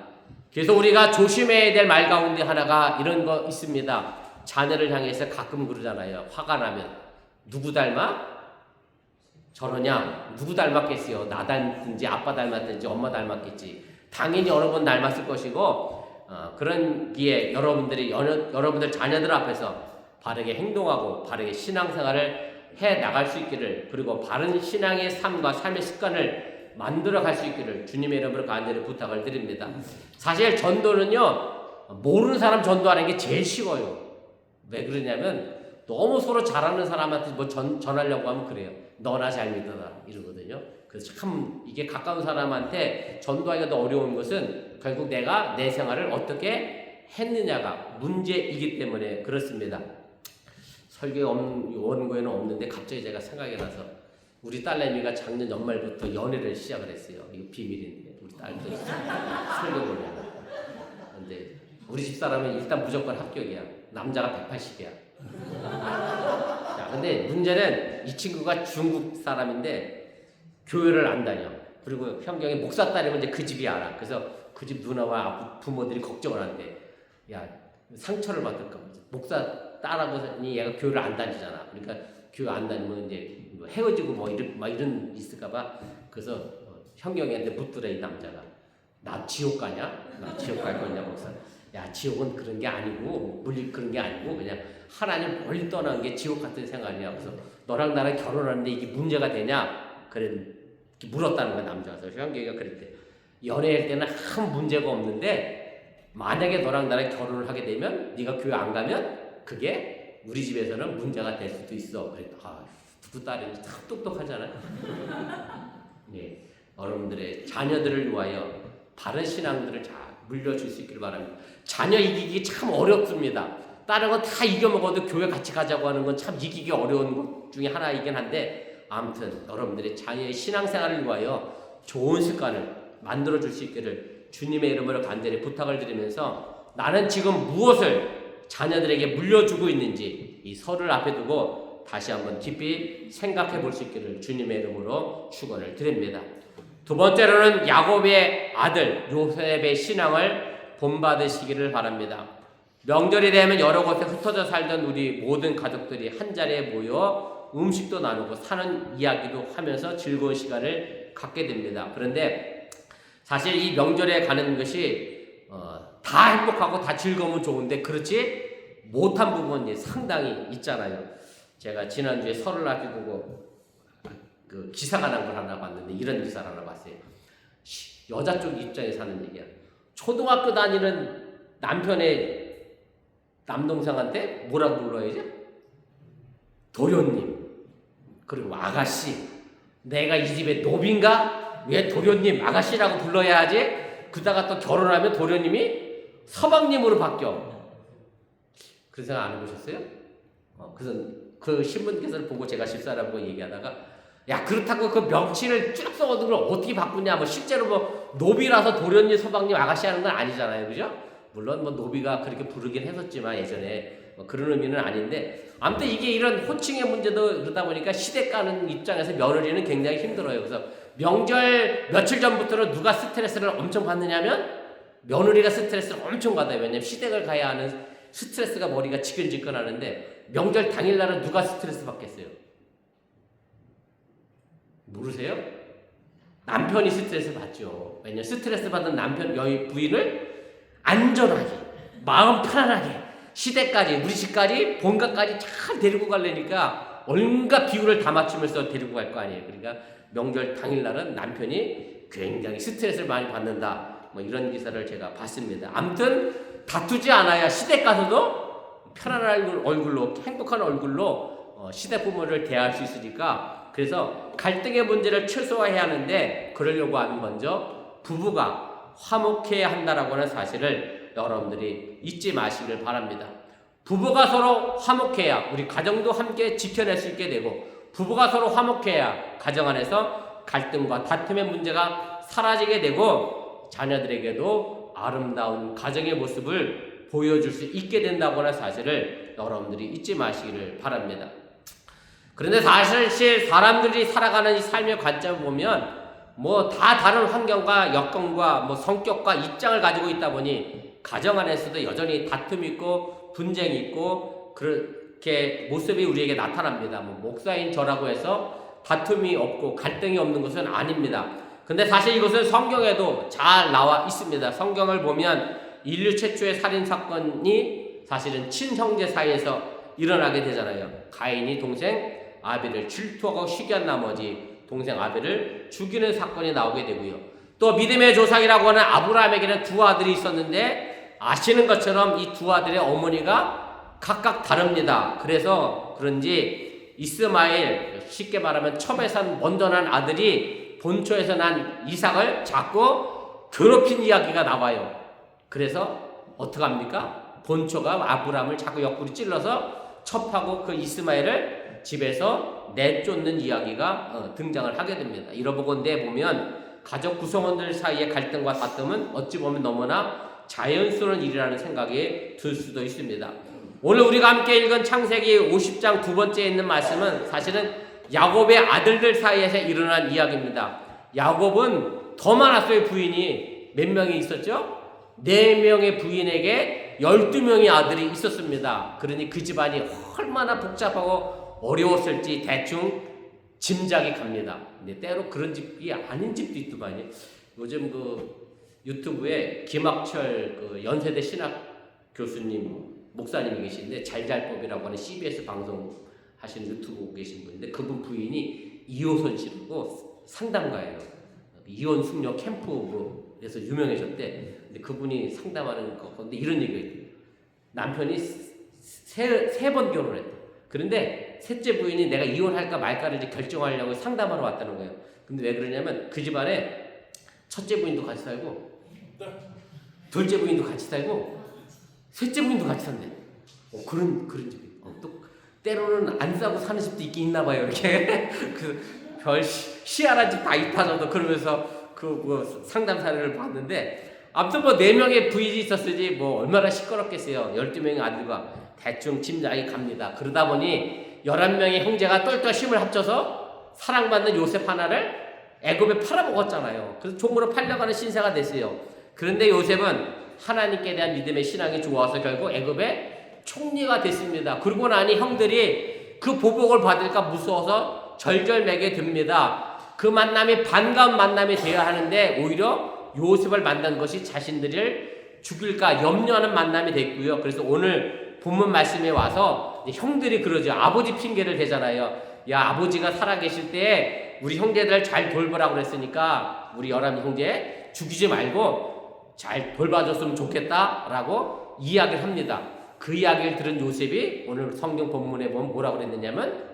그래서 우리가 조심해야 될 말 가운데 하나가 이런 거 있습니다. 자녀를 향해서 가끔 그러잖아요. 화가 나면 누구 닮아? 저러냐? 누구 닮았겠어요? 나 닮았든지 아빠 닮았든지 엄마 닮았겠지. 당연히 어느 분 닮았을 것이고, 그런 기에 여러분들 자녀들 앞에서 바르게 행동하고 바르게 신앙생활을 해 나갈 수 있기를, 그리고 바른 신앙의 삶과 삶의 습관을 만들어 갈 수 있기를 주님의 이름으로 간절히 부탁을 드립니다. 사실 전도는요, 모르는 사람 전도하는 게 제일 쉬워요. 왜 그러냐면 너무 서로 잘하는 사람한테 뭐 전하려고 하면 그래요. 너나 잘 믿어라 이러거든요. 그래서 참 이게 가까운 사람한테 전도하기가 더 어려운 것은 결국 내가 내 생활을 어떻게 했느냐가 문제이기 때문에 그렇습니다. 설교 원고에는 없는데 갑자기 제가 생각이 나서, 우리 딸내미가 작년 연말부터 연애를 시작을 했어요. 이거 비밀인데 우리 딸도 설교 보려고. 근데 우리 집사람은 일단 무조건 합격이야. 남자가 180이야. 자, 근데 문제는 이 친구가 중국 사람인데 교회를 안 다녀. 그리고 현경이 목사 딸이면 이제 그 집이 알아. 그래서 그 집 누나와 부모들이 걱정을 한대. 야, 상처를 받을까 봐. 목사 딸하고니 얘가 교회를 안 다니잖아. 그러니까 교회 안 다니면 이제 뭐 헤어지고 뭐 이런 있을까봐. 그래서 현경이한테 묻더래, 이 남자가. 나 지옥 가냐? 나 지옥 갈 거냐, 목사? 야, 지옥은 그런 게 아니고, 물리 그런 게 아니고, 그냥 하나님 멀리 떠난 게 지옥 같은 생활이야. 그래서 너랑 나랑 결혼하는데 이게 문제가 되냐? 그래, 물었다는 거야, 남자가. 그래서 현경이가 그랬대. 연애할 때는 아무 문제가 없는데, 만약에 너랑 나랑 결혼을 하게 되면, 네가 교회 안 가면, 그게 우리 집에서는 문제가 될 수도 있어. 그랬다. 아, 누구 딸이 참 똑똑하잖아요. 네, 여러분들의 자녀들을 위하여 바른 신앙들을 잘 물려줄 수 있기를 바랍니다. 자녀 이기기 참 어렵습니다. 다른 건 다 이겨먹어도 교회 같이 가자고 하는 건 참 이기기 어려운 것 중에 하나이긴 한데, 아무튼 여러분들의 자녀의 신앙생활을 위하여 좋은 습관을 만들어줄 수 있기를 주님의 이름으로 간절히 부탁을 드리면서, 나는 지금 무엇을 자녀들에게 물려주고 있는지 이 설을 앞에 두고 다시 한번 깊이 생각해 볼 수 있기를 주님의 이름으로 축원을 드립니다. 두 번째로는 야곱의 아들 요셉의 신앙을 본받으시기를 바랍니다. 명절이 되면 여러 곳에 흩어져 살던 우리 모든 가족들이 한자리에 모여 음식도 나누고 사는 이야기도 하면서 즐거운 시간을 갖게 됩니다. 그런데 사실 이 명절에 가는 것이 다 행복하고 다 즐거우면 좋은데 그렇지 못한 부분이 상당히 있잖아요. 제가 지난주에 설을 앞에 두고 그 기사가 난 걸 하나 봤는데 이런 기사를 하나 봤어요. 여자 쪽 입장에서 하는 얘기야. 초등학교 다니는 남편의 남동생한테 뭐라고 불러야지? 도련님, 그리고 아가씨. 내가 이 집의 노비인가? 왜 도련님, 아가씨라고 불러야 하지? 그러다가 또 결혼하면 도련님이 서방님으로 바뀌어. 그런 생각 안 해보셨어요? 그래서 그 신문 기사를 보고 제가 집사람하고 얘기하다가, 야, 그렇다고 그 명칭을 쭉 써가지고 그걸 어떻게 바꾸냐? 뭐 실제로 뭐 노비라서 도련님, 서방님, 아가씨 하는 건 아니잖아요, 그죠? 물론 뭐 노비가 그렇게 부르긴 했었지만 예전에 뭐 그런 의미는 아닌데, 아무튼 이게 이런 호칭의 문제도 그러다 보니까 시댁 가는 입장에서 며느리는 굉장히 힘들어요. 그래서 명절 며칠 전부터는 누가 스트레스를 엄청 받느냐면 며느리가 스트레스를 엄청 받아요. 왜냐면 시댁을 가야 하는 스트레스가 머리가 지끈지끈하는데, 명절 당일날은 누가 스트레스 받겠어요? 모르세요? 남편이 스트레스 받죠. 왜냐면 스트레스 받은 남편 부인을 안전하게 마음 편안하게 시댁까지 우리 집까지 본가까지 잘 데리고 가려니까 온갖 비율을 다 맞추면서 데리고 갈 거 아니에요. 그러니까 명절 당일날은 남편이 굉장히 스트레스를 많이 받는다, 뭐 이런 기사를 제가 봤습니다. 아무튼 다투지 않아야 시댁 가서도 편안한 얼굴로, 행복한 얼굴로 시댁 부모를 대할 수 있으니까, 그래서 갈등의 문제를 최소화해야 하는데 그러려고 하면 먼저 부부가 화목해야 한다라고 하는 사실을 여러분들이 잊지 마시길 바랍니다. 부부가 서로 화목해야 우리 가정도 함께 지켜낼 수 있게 되고, 부부가 서로 화목해야 가정 안에서 갈등과 다툼의 문제가 사라지게 되고, 자녀들에게도 아름다운 가정의 모습을 보여줄 수 있게 된다고 하는 사실을 여러분들이 잊지 마시기를 바랍니다. 그런데 사실 사람들이 살아가는 이 삶의 관점을 보면 뭐 다 다른 환경과 여건과 뭐 성격과 입장을 가지고 있다 보니 가정 안에서도 여전히 다툼이 있고 분쟁이 있고 그렇게 모습이 우리에게 나타납니다. 뭐 목사인 저라고 해서 다툼이 없고 갈등이 없는 것은 아닙니다. 근데 사실 이것은 성경에도 잘 나와 있습니다. 성경을 보면 인류 최초의 살인사건이 사실은 친형제 사이에서 일어나게 되잖아요. 가인이 동생 아벨을 질투하고 시기한 나머지 동생 아벨을 죽이는 사건이 나오게 되고요. 또 믿음의 조상이라고 하는 아브라함에게는 두 아들이 있었는데 아시는 것처럼 이 두 아들의 어머니가 각각 다릅니다. 그래서 그런지 이스마엘, 쉽게 말하면 첨에서 먼저 난 아들이 본초에서 난 이삭을 자꾸 괴롭힌 이야기가 나와요. 그래서 어떡합니까? 본초가 아브라함을 자꾸 옆구리 찔러서 첩하고 그 이스마엘을 집에서 내쫓는 이야기가 등장을 하게 됩니다. 이러보건대 보면 가족 구성원들 사이의 갈등과 다툼은 어찌 보면 너무나 자연스러운 일이라는 생각이 들 수도 있습니다. 오늘 우리가 함께 읽은 창세기 50장 두 번째에 있는 말씀은 사실은 야곱의 아들들 사이에서 일어난 이야기입니다. 야곱은 더 많았어요. 부인이 몇 명이 있었죠? 4명의 부인에게 12명의 아들이 있었습니다. 그러니 그 집안이 얼마나 복잡하고 어려웠을지 대충 짐작이 갑니다. 근데 때로 그런 집이 아닌 집도 있더만요. 요즘 그 유튜브에 김학철 그 연세대 신학 교수님 목사님이 계신데 잘잘법이라고 하는 CBS 방송 하시는 유튜브 계신 분인데 그분 부인이 이호선 씨라고 상담가예요. 이혼 숙녀 캠프에서 유명해졌대. 근데 그분이 상담하는 건데 이런 얘기가 있대요. 남편이 세 번 결혼했대. 그런데 셋째 부인이 내가 이혼할까 말까를 이제 결정하려고 상담하러 왔다는 거예요. 근데 왜 그러냐면 그 집안에 첫째 부인도 같이 살고 둘째 부인도 같이 살고 셋째 부인도 같이 산대. 그런 집이. 또 때로는 안 싸고 사는 집도 있긴 있나 봐요. 이렇게 그 별 시원한 집 다 있다져도 그러면서 그 상담 사례를 봤는데 아무튼 뭐 4명의 부인이 있었으니 뭐 얼마나 시끄럽겠어요. 12명의 아들과 대충 짐작이 갑니다. 그러다 보니 11명의 형제가 똘똘 힘을 합쳐서 사랑받는 요셉 하나를 애굽에 팔아먹었잖아요. 그래서 종으로 팔려가는 신세가 됐어요. 그런데 요셉은 하나님께 대한 믿음의 신앙이 좋아서 결국 애굽의 총리가 됐습니다. 그러고 나니 형들이 그 보복을 받을까 무서워서 절절매게 됩니다. 그 만남이 반가운 만남이 되어야 하는데 오히려 요셉을 만난 것이 자신들을 죽일까 염려하는 만남이 됐고요. 그래서 오늘 본문 말씀에 와서 형들이 그러죠. 아버지 핑계를 대잖아요. 야, 아버지가 살아계실 때 우리 형제들 잘 돌보라고 그랬으니까 우리 11 형제 죽이지 말고 잘 돌봐줬으면 좋겠다라고 이야기를 합니다. 그 이야기를 들은 요셉이 오늘 성경 본문에 보면 뭐라고 그랬느냐면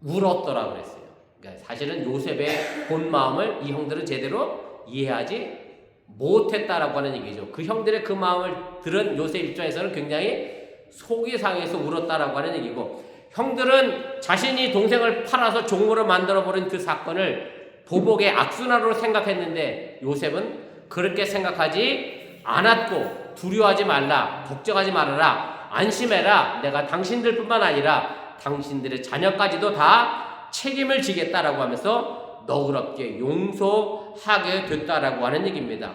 울었더라고 그랬어요. 그러니까 사실은 요셉의 본 마음을 이 형들은 제대로 이해하지 못했다라고 하는 얘기죠. 그 형들의 그 마음을 들은 요셉 입장에서는 굉장히 속이 상해서 울었다라고 하는 얘기고, 형들은 자신이 동생을 팔아서 종으로 만들어버린 그 사건을 보복의 악순환으로 생각했는데 요셉은 그렇게 생각하지 않았고, 두려워하지 말라, 걱정하지 말아라, 안심해라, 내가 당신들뿐만 아니라 당신들의 자녀까지도 다 책임을 지겠다라고 하면서 너그럽게 용서하게 됐다라고 하는 얘기입니다.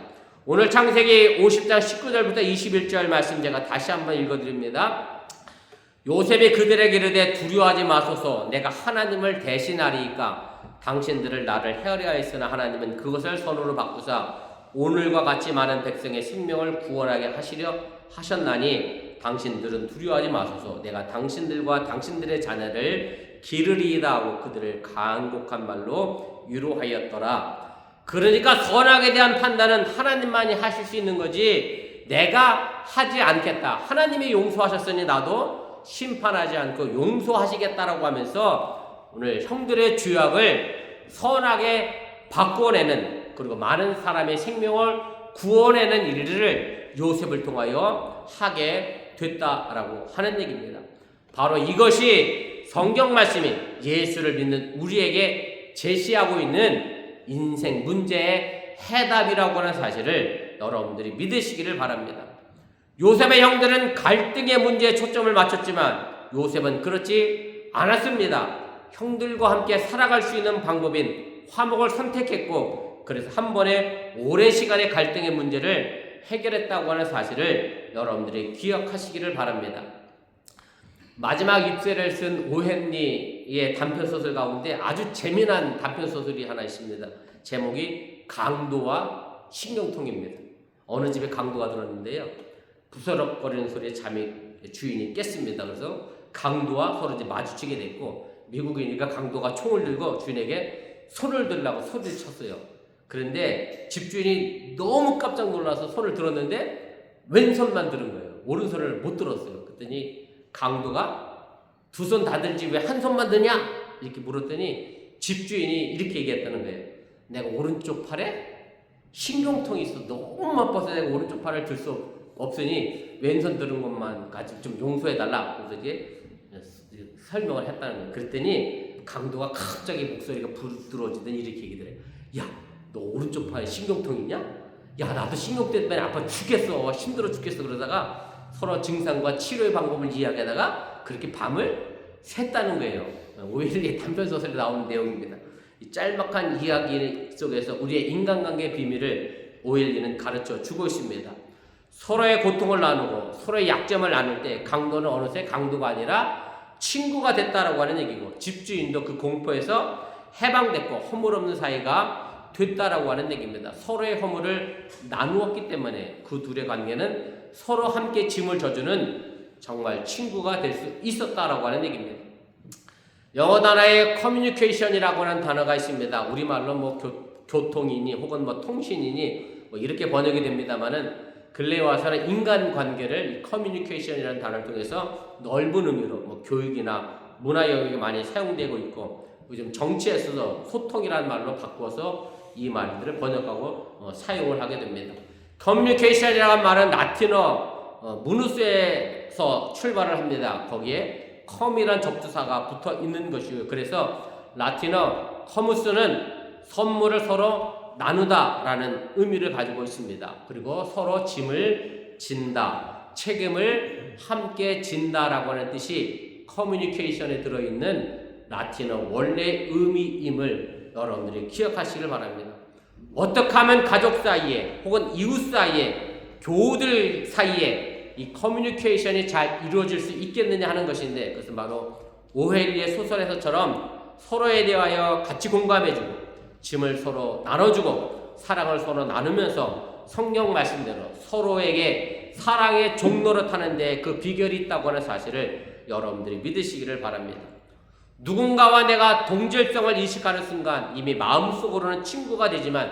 오늘 창세기 50장 19절부터 21절 말씀 제가 다시 한번 읽어드립니다. 요셉이 그들에게 이르되 두려워하지 마소서, 내가 하나님을 대신하리이까 당신들을 나를 헤아려 하였으나 하나님은 그것을 선으로 바꾸사 오늘과 같이 많은 백성의 생명을 구원하게 하시려 하셨나니 당신들은 두려워하지 마소서, 내가 당신들과 당신들의 자녀를 기르리이다 하고 그들을 간곡한 말로 위로하였더라. 그러니까 선악에 대한 판단은 하나님만이 하실 수 있는 거지 내가 하지 않겠다. 하나님이 용서하셨으니 나도 심판하지 않고 용서하시겠다라고 하면서 오늘 형들의 죄악을 선하게 바꿔내는, 그리고 많은 사람의 생명을 구원해내는 일을 요셉을 통하여 하게 됐다라고 하는 얘기입니다. 바로 이것이 성경 말씀이 예수를 믿는 우리에게 제시하고 있는 인생 문제의 해답이라고 하는 사실을 여러분들이 믿으시기를 바랍니다. 요셉의 형들은 갈등의 문제에 초점을 맞췄지만 요셉은 그렇지 않았습니다. 형들과 함께 살아갈 수 있는 방법인 화목을 선택했고, 그래서 한 번에 오랜 시간의 갈등의 문제를 해결했다고 하는 사실을 여러분들이 기억하시기를 바랍니다. 마지막 입세를 쓴 오헨리의 단편소설 가운데 아주 재미난 단편소설이 하나 있습니다. 제목이 강도와 신경통입니다. 어느 집에 강도가 들었는데요, 부스럭거리는 소리에 주인이 깼습니다. 그래서 강도와 서로 이제 마주치게 됐고, 미국이니까 강도가 총을 들고 주인에게 손을 들라고 소리를 쳤어요. 그런데 집주인이 너무 깜짝 놀라서 손을 들었는데 왼손만 들은 거예요. 오른손을 못 들었어요. 그랬더니 강도가 두 손 다 들지 왜 한 손만 드냐? 이렇게 물었더니 집주인이 이렇게 얘기했다는 거예요. 내가 오른쪽 팔에 신경통이 있어. 너무 아파서 내가 오른쪽 팔을 들 수 없으니 왼손 들은 것만 가지고 좀 용서해달라. 그래서 이게 설명을 했다는 거예요. 그랬더니 강도가 갑자기 목소리가 부드러워지더니 이렇게 얘기를 해요. 야, 너 오른쪽 팔에 신경통 있냐? 야, 나도 신경통 때문에 아파 죽겠어. 힘들어 죽겠어. 그러다가 서로 증상과 치료의 방법을 이야기하다가 그렇게 밤을 샜다는 거예요. 오히려 단편소설에 나오는 내용입니다. 이 짤막한 이야기 속에서 우리의 인간관계의 비밀을 오일리는 가르쳐 주고 있습니다. 서로의 고통을 나누고 서로의 약점을 나눌 때 강도는 어느새 강도가 아니라 친구가 됐다라고 하는 얘기고, 집주인도 그 공포에서 해방됐고 허물 없는 사이가 됐다라고 하는 얘기입니다. 서로의 허물을 나누었기 때문에 그 둘의 관계는 서로 함께 짐을 져주는 정말 친구가 될 수 있었다라고 하는 얘기입니다. 영어 단어에 커뮤니케이션이라고 하는 단어가 있습니다. 우리말로 뭐 교통이니 혹은 뭐 통신이니 뭐 이렇게 번역이 됩니다만은, 근래에 와서는 인간관계를 커뮤니케이션이라는 단어를 통해서 넓은 의미로 뭐 교육이나 문화 영역에 많이 사용되고 있고, 요즘 정치에서도 소통이라는 말로 바꿔서 이 말들을 번역하고 사용을 하게 됩니다. 커뮤니케이션이라는 말은 라틴어 무누스에서 출발을 합니다. 거기에 컴이란 접두사가 붙어 있는 것이고요. 그래서 라틴어 커무스는 선물을 서로 나누다라는 의미를 가지고 있습니다. 그리고 서로 짐을 진다, 책임을 함께 진다라고 하는 뜻이 커뮤니케이션에 들어있는 라틴어 원래 의미임을 여러분들이 기억하시길 바랍니다. 어떻게 하면 가족 사이에 혹은 이웃 사이에, 교우들 사이에 이 커뮤니케이션이 잘 이루어질 수 있겠느냐 하는 것인데, 그것은 바로 오헬리의 소설에서처럼 서로에 대하여 같이 공감해주고 짐을 서로 나눠주고 사랑을 서로 나누면서 성경 말씀대로 서로에게 사랑의 종로를 타는데 그 비결이 있다고 하는 사실을 여러분들이 믿으시기를 바랍니다. 누군가와 내가 동질성을 인식하는 순간 이미 마음속으로는 친구가 되지만,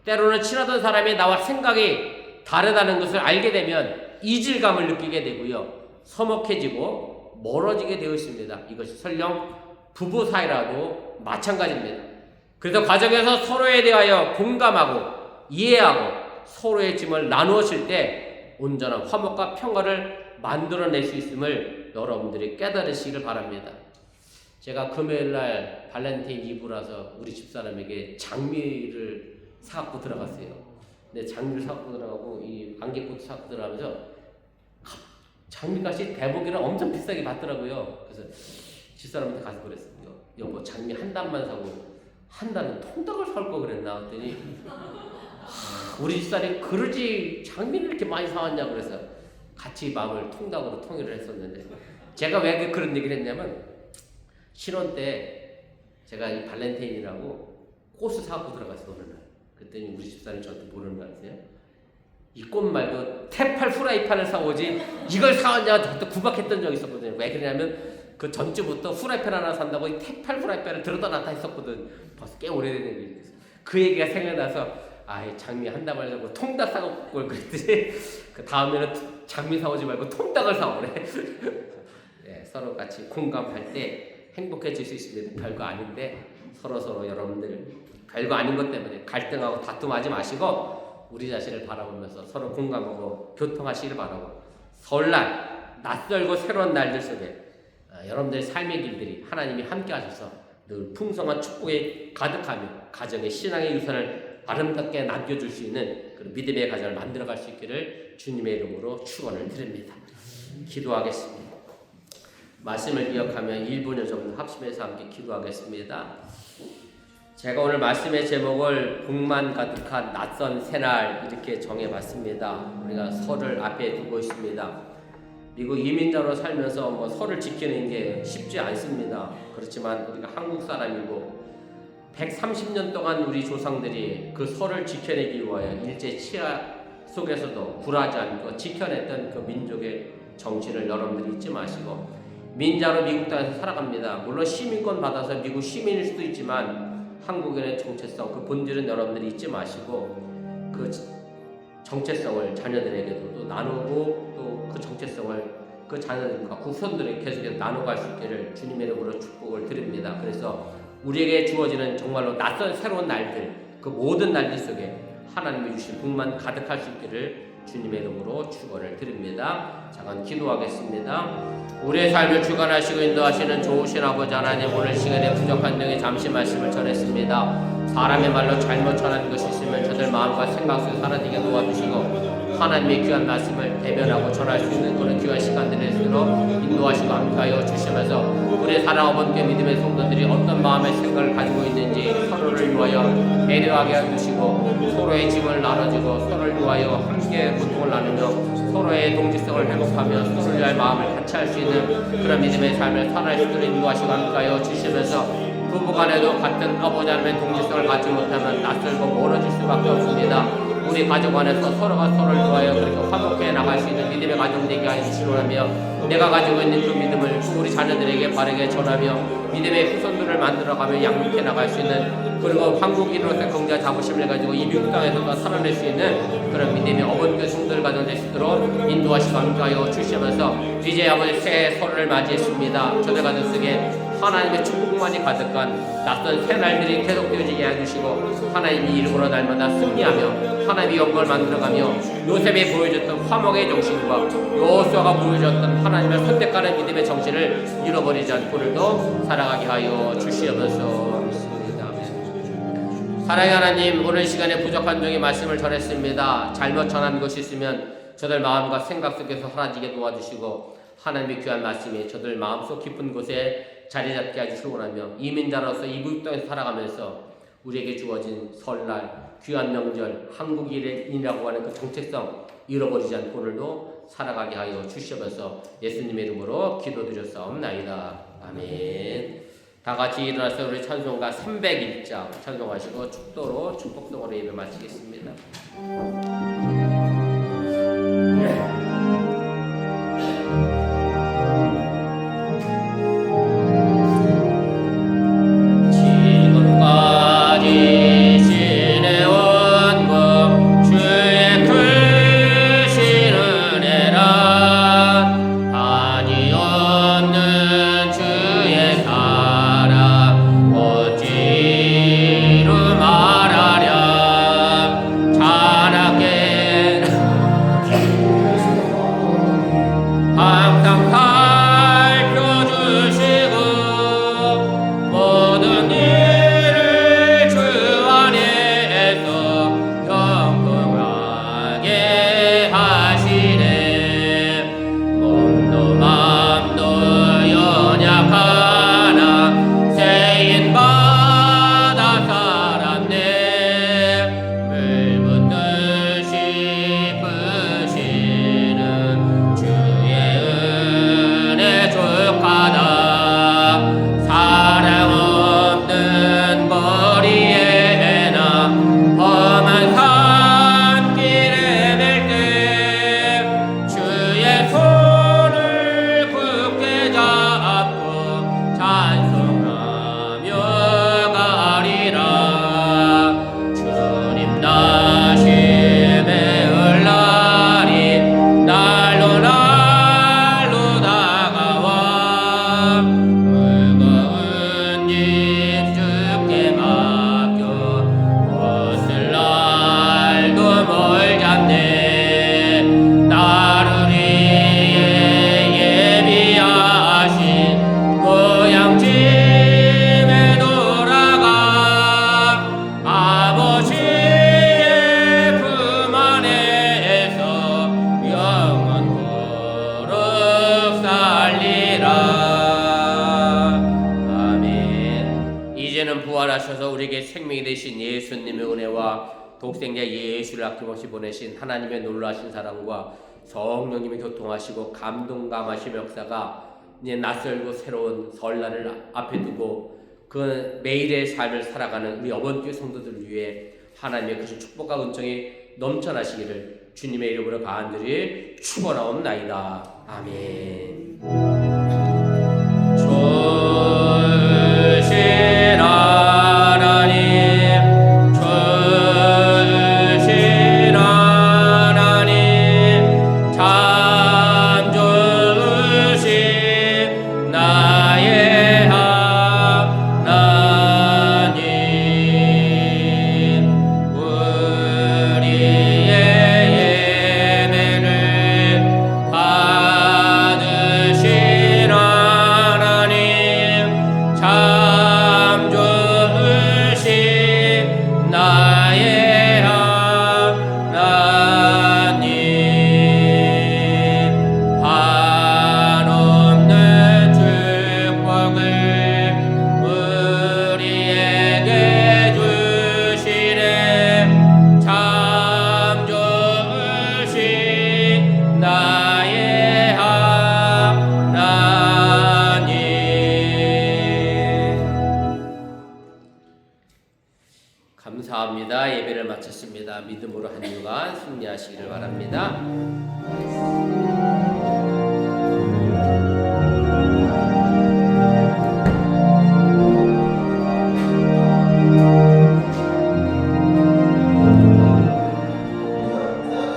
때로는 친하던 사람이 나와 생각이 다르다는 것을 알게 되면 이질감을 느끼게 되고요, 서먹해지고 멀어지게 되어 있습니다. 이것이 설령 부부 사이라도 마찬가지입니다. 그래서 가정에서 서로에 대하여 공감하고 이해하고 서로의 짐을 나누었을 때 온전한 화목과 평화를 만들어낼 수 있음을 여러분들이 깨달으시길 바랍니다. 제가 금요일날 발렌타인 이브라서 우리 집사람에게 장미를 사갖고 들어갔어요. 근데 장미를 사갖고 들어가고 이 안개꽃 사갖고 들어가면서 장미값이 대보기는 엄청 비싸게 받더라고요. 그래서 집사람한테 가서 그랬어요. 여보, 장미 한 단만 사고 한 달은 통닭을 살 거 그랬나 했더니 우리 집사람이 그러지 장미를 이렇게 많이 사왔냐 그래서 같이 마음을 통닭으로 통일을 했었는데, 제가 왜 그런 얘기를 했냐면, 신혼 때 제가 이 발렌타인이라고 꽃을 사갖고 들어갔어 어느 날. 그랬더니 우리 집사람이 저한테 뭐라는 거 아세요? 이 꽃 말고 테팔 프라이팬을 사오지 이걸 사왔냐 저한테 구박했던 적이 있었거든요. 왜 그러냐면 그 전주부터 프라이팬 하나 산다고 이 테팔 프라이팬을 들었다 놨다 했었거든. 벌써 꽤 오래된 얘기. 그 얘기가 생각나서 장미 한 다발 사고 통닭 사갖고 올 그랬더니 그 다음에는 장미 사오지 말고 통닭을 사오래. 네, 서로 같이 공감할 때 행복해질 수 있습니다. 별거 아닌데 서로 여러분들 별거 아닌 것 때문에 갈등하고 다툼하지 마시고 우리 자신을 바라보면서 서로 공감하고 교통하시길 바라고, 설날 낯설고 새로운 날들 속에 여러분들의 삶의 길들이 하나님이 함께 하셔서 늘 풍성한 축복에 가득하며 가정의 신앙의 유산을 아름답게 남겨줄 수 있는 그런 믿음의 가정을 만들어갈 수 있기를 주님의 이름으로 축원을 드립니다. 기도하겠습니다. 말씀을 기억하며 1분여 정도 합심해서 함께 기도하겠습니다. 제가 오늘 말씀의 제목을 복만 가득한 낯선 새날 이렇게 정해봤습니다. 우리가 설을 앞에 두고 있습니다. 미국 이민자로 살면서 설을 지키는 게 쉽지 않습니다. 그렇지만 우리가 한국 사람이고 130년 동안 우리 조상들이 그 설을 지켜내기 위하여 일제 치하 속에서도 굴하지 않고 지켜냈던 그 민족의 정신을 여러분들이 잊지 마시고 민자로 미국 땅에서 살아갑니다. 물론 시민권 받아서 미국 시민일 수도 있지만 한국인의 정체성, 그 본질은 여러분들이 잊지 마시고 그 정체성을 자녀들에게도 또 나누고 또 그 정체성을 그 자녀들과 후손들에게 계속해서 나눠갈 수 있기를 주님의 이름으로 축복을 드립니다. 그래서 우리에게 주어지는 정말로 낯선 새로운 날들, 그 모든 날들 속에 하나님이 주신 복만 가득할 수 있기를 주님의 이름으로 축원을 드립니다. 잠깐 기도하겠습니다. 우리의 삶을 주관하시고 인도하시는 좋으신 아버지 하나님, 오늘 시간에 부족한 등에 잠시 말씀을 전했습니다. 사람의 말로 잘못 전한 것이 있으면 저들 마음과 생각 속에 사라지게 도와주시고 하나님의 귀한 말씀을 대변하고 전할 수 있는 그런 귀한 시간들이 있도록 인도하시고 함께하여 주시면서 우리의 사랑하는 교회 믿음의 성도들이 어떤 마음의 생각을 가지고 있는지 서로를 위하여 배려하게 해주시고 서로의 짐을 나눠주고 서로를 위하여 함께 고통을 나누며 서로의 동지성을 회복하며 서로를 위하여 마음을 같이 할 수 있는 그런 믿음의 삶을 살아갈 수 있도록 인도하시고 함께하여 주시면서 부부간에도 같은 아버지 하나님의 동지성을 갖지 못하면 낯설고 멀어질 수밖에 없습니다. 우리 가족 안에서 서로가 서로를 위하여 그렇게 화목해 나갈 수 있는 믿음의 가정 되게 하시기 원하며 내가 가지고 있는 그 믿음을 우리 자녀들에게 바르게 전하며 믿음의 후손들을 만들어가며 양육해 나갈 수 있는 그리고 한국인으로서 경제 자부심을 가지고 이 미국 땅에서도 살아낼 수 있는 그런 믿음의 어머니의 성도들 가정 될 수 있도록 인도하시고 함께하여 주시면서 이제 아버지 새해 설을 맞이했습니다. 저들 가정 속에 하나님의 축복만이 가득한 낯선 새날들이 계속되어지게 해주시고 하나님이 이름으로 날마다 승리하며 하나님의 영광을 만들어가며 요셉이 보여줬던 화목의 정신과 여호수아가 보여줬던 하나님을 선택하는 믿음의 정신을 잃어버리지 않고 오늘도 살아가게 하여 주시옵소서. 믿습니다. 사랑의 하나님, 오늘 시간에 부족한 종의 말씀을 전했습니다. 잘못 전한 것이 있으면 저들 마음과 생각 속에서 사라지게 도와주시고 하나님의 귀한 말씀이 저들 마음속 깊은 곳에 자리 잡게 해주시기 원하며 이민자로서 이국 땅에서 살아가면서 우리에게 주어진 설날, 귀한 명절, 한국인이라고 하는 그 정체성 잃어버리지 않고 오늘도 살아가게 하여 주시면서 예수님의 이름으로 기도드렸사옵나이다. 아멘. 다 같이 일어나서 우리 찬송가 301장 찬송하시고 축도로 축복성으로 예배 마치겠습니다. 어찌로 말하랴 자나게 이제는 부활하셔서 우리에게 생명이 되신 예수님의 은혜와 독생자 예수를 아낌없이 보내신 하나님의 놀라신 사랑과 성령님이 교통하시고 감동감하신 역사가 이제 낯설고 새로운 설날을 앞에 두고 그 매일의 삶을 살아가는 우리 어번교회 성도들 위해 하나님의 그 축복과 은총이 넘쳐나시기를 주님의 이름으로 간절히 축원하옵나이다. 아멘. 주신 하나님, 주신 하나님, 참 주신 나의 하나님, 우리의 예배를 받으신 하나님, 참 주신 나의 하나님, 한없는 축복을 우리에게 주시네. 참 주신 나의 하나님. 감사합니다. 예배를 마쳤습니다. 믿음으로 한 주간 승리하시기를 바랍니다.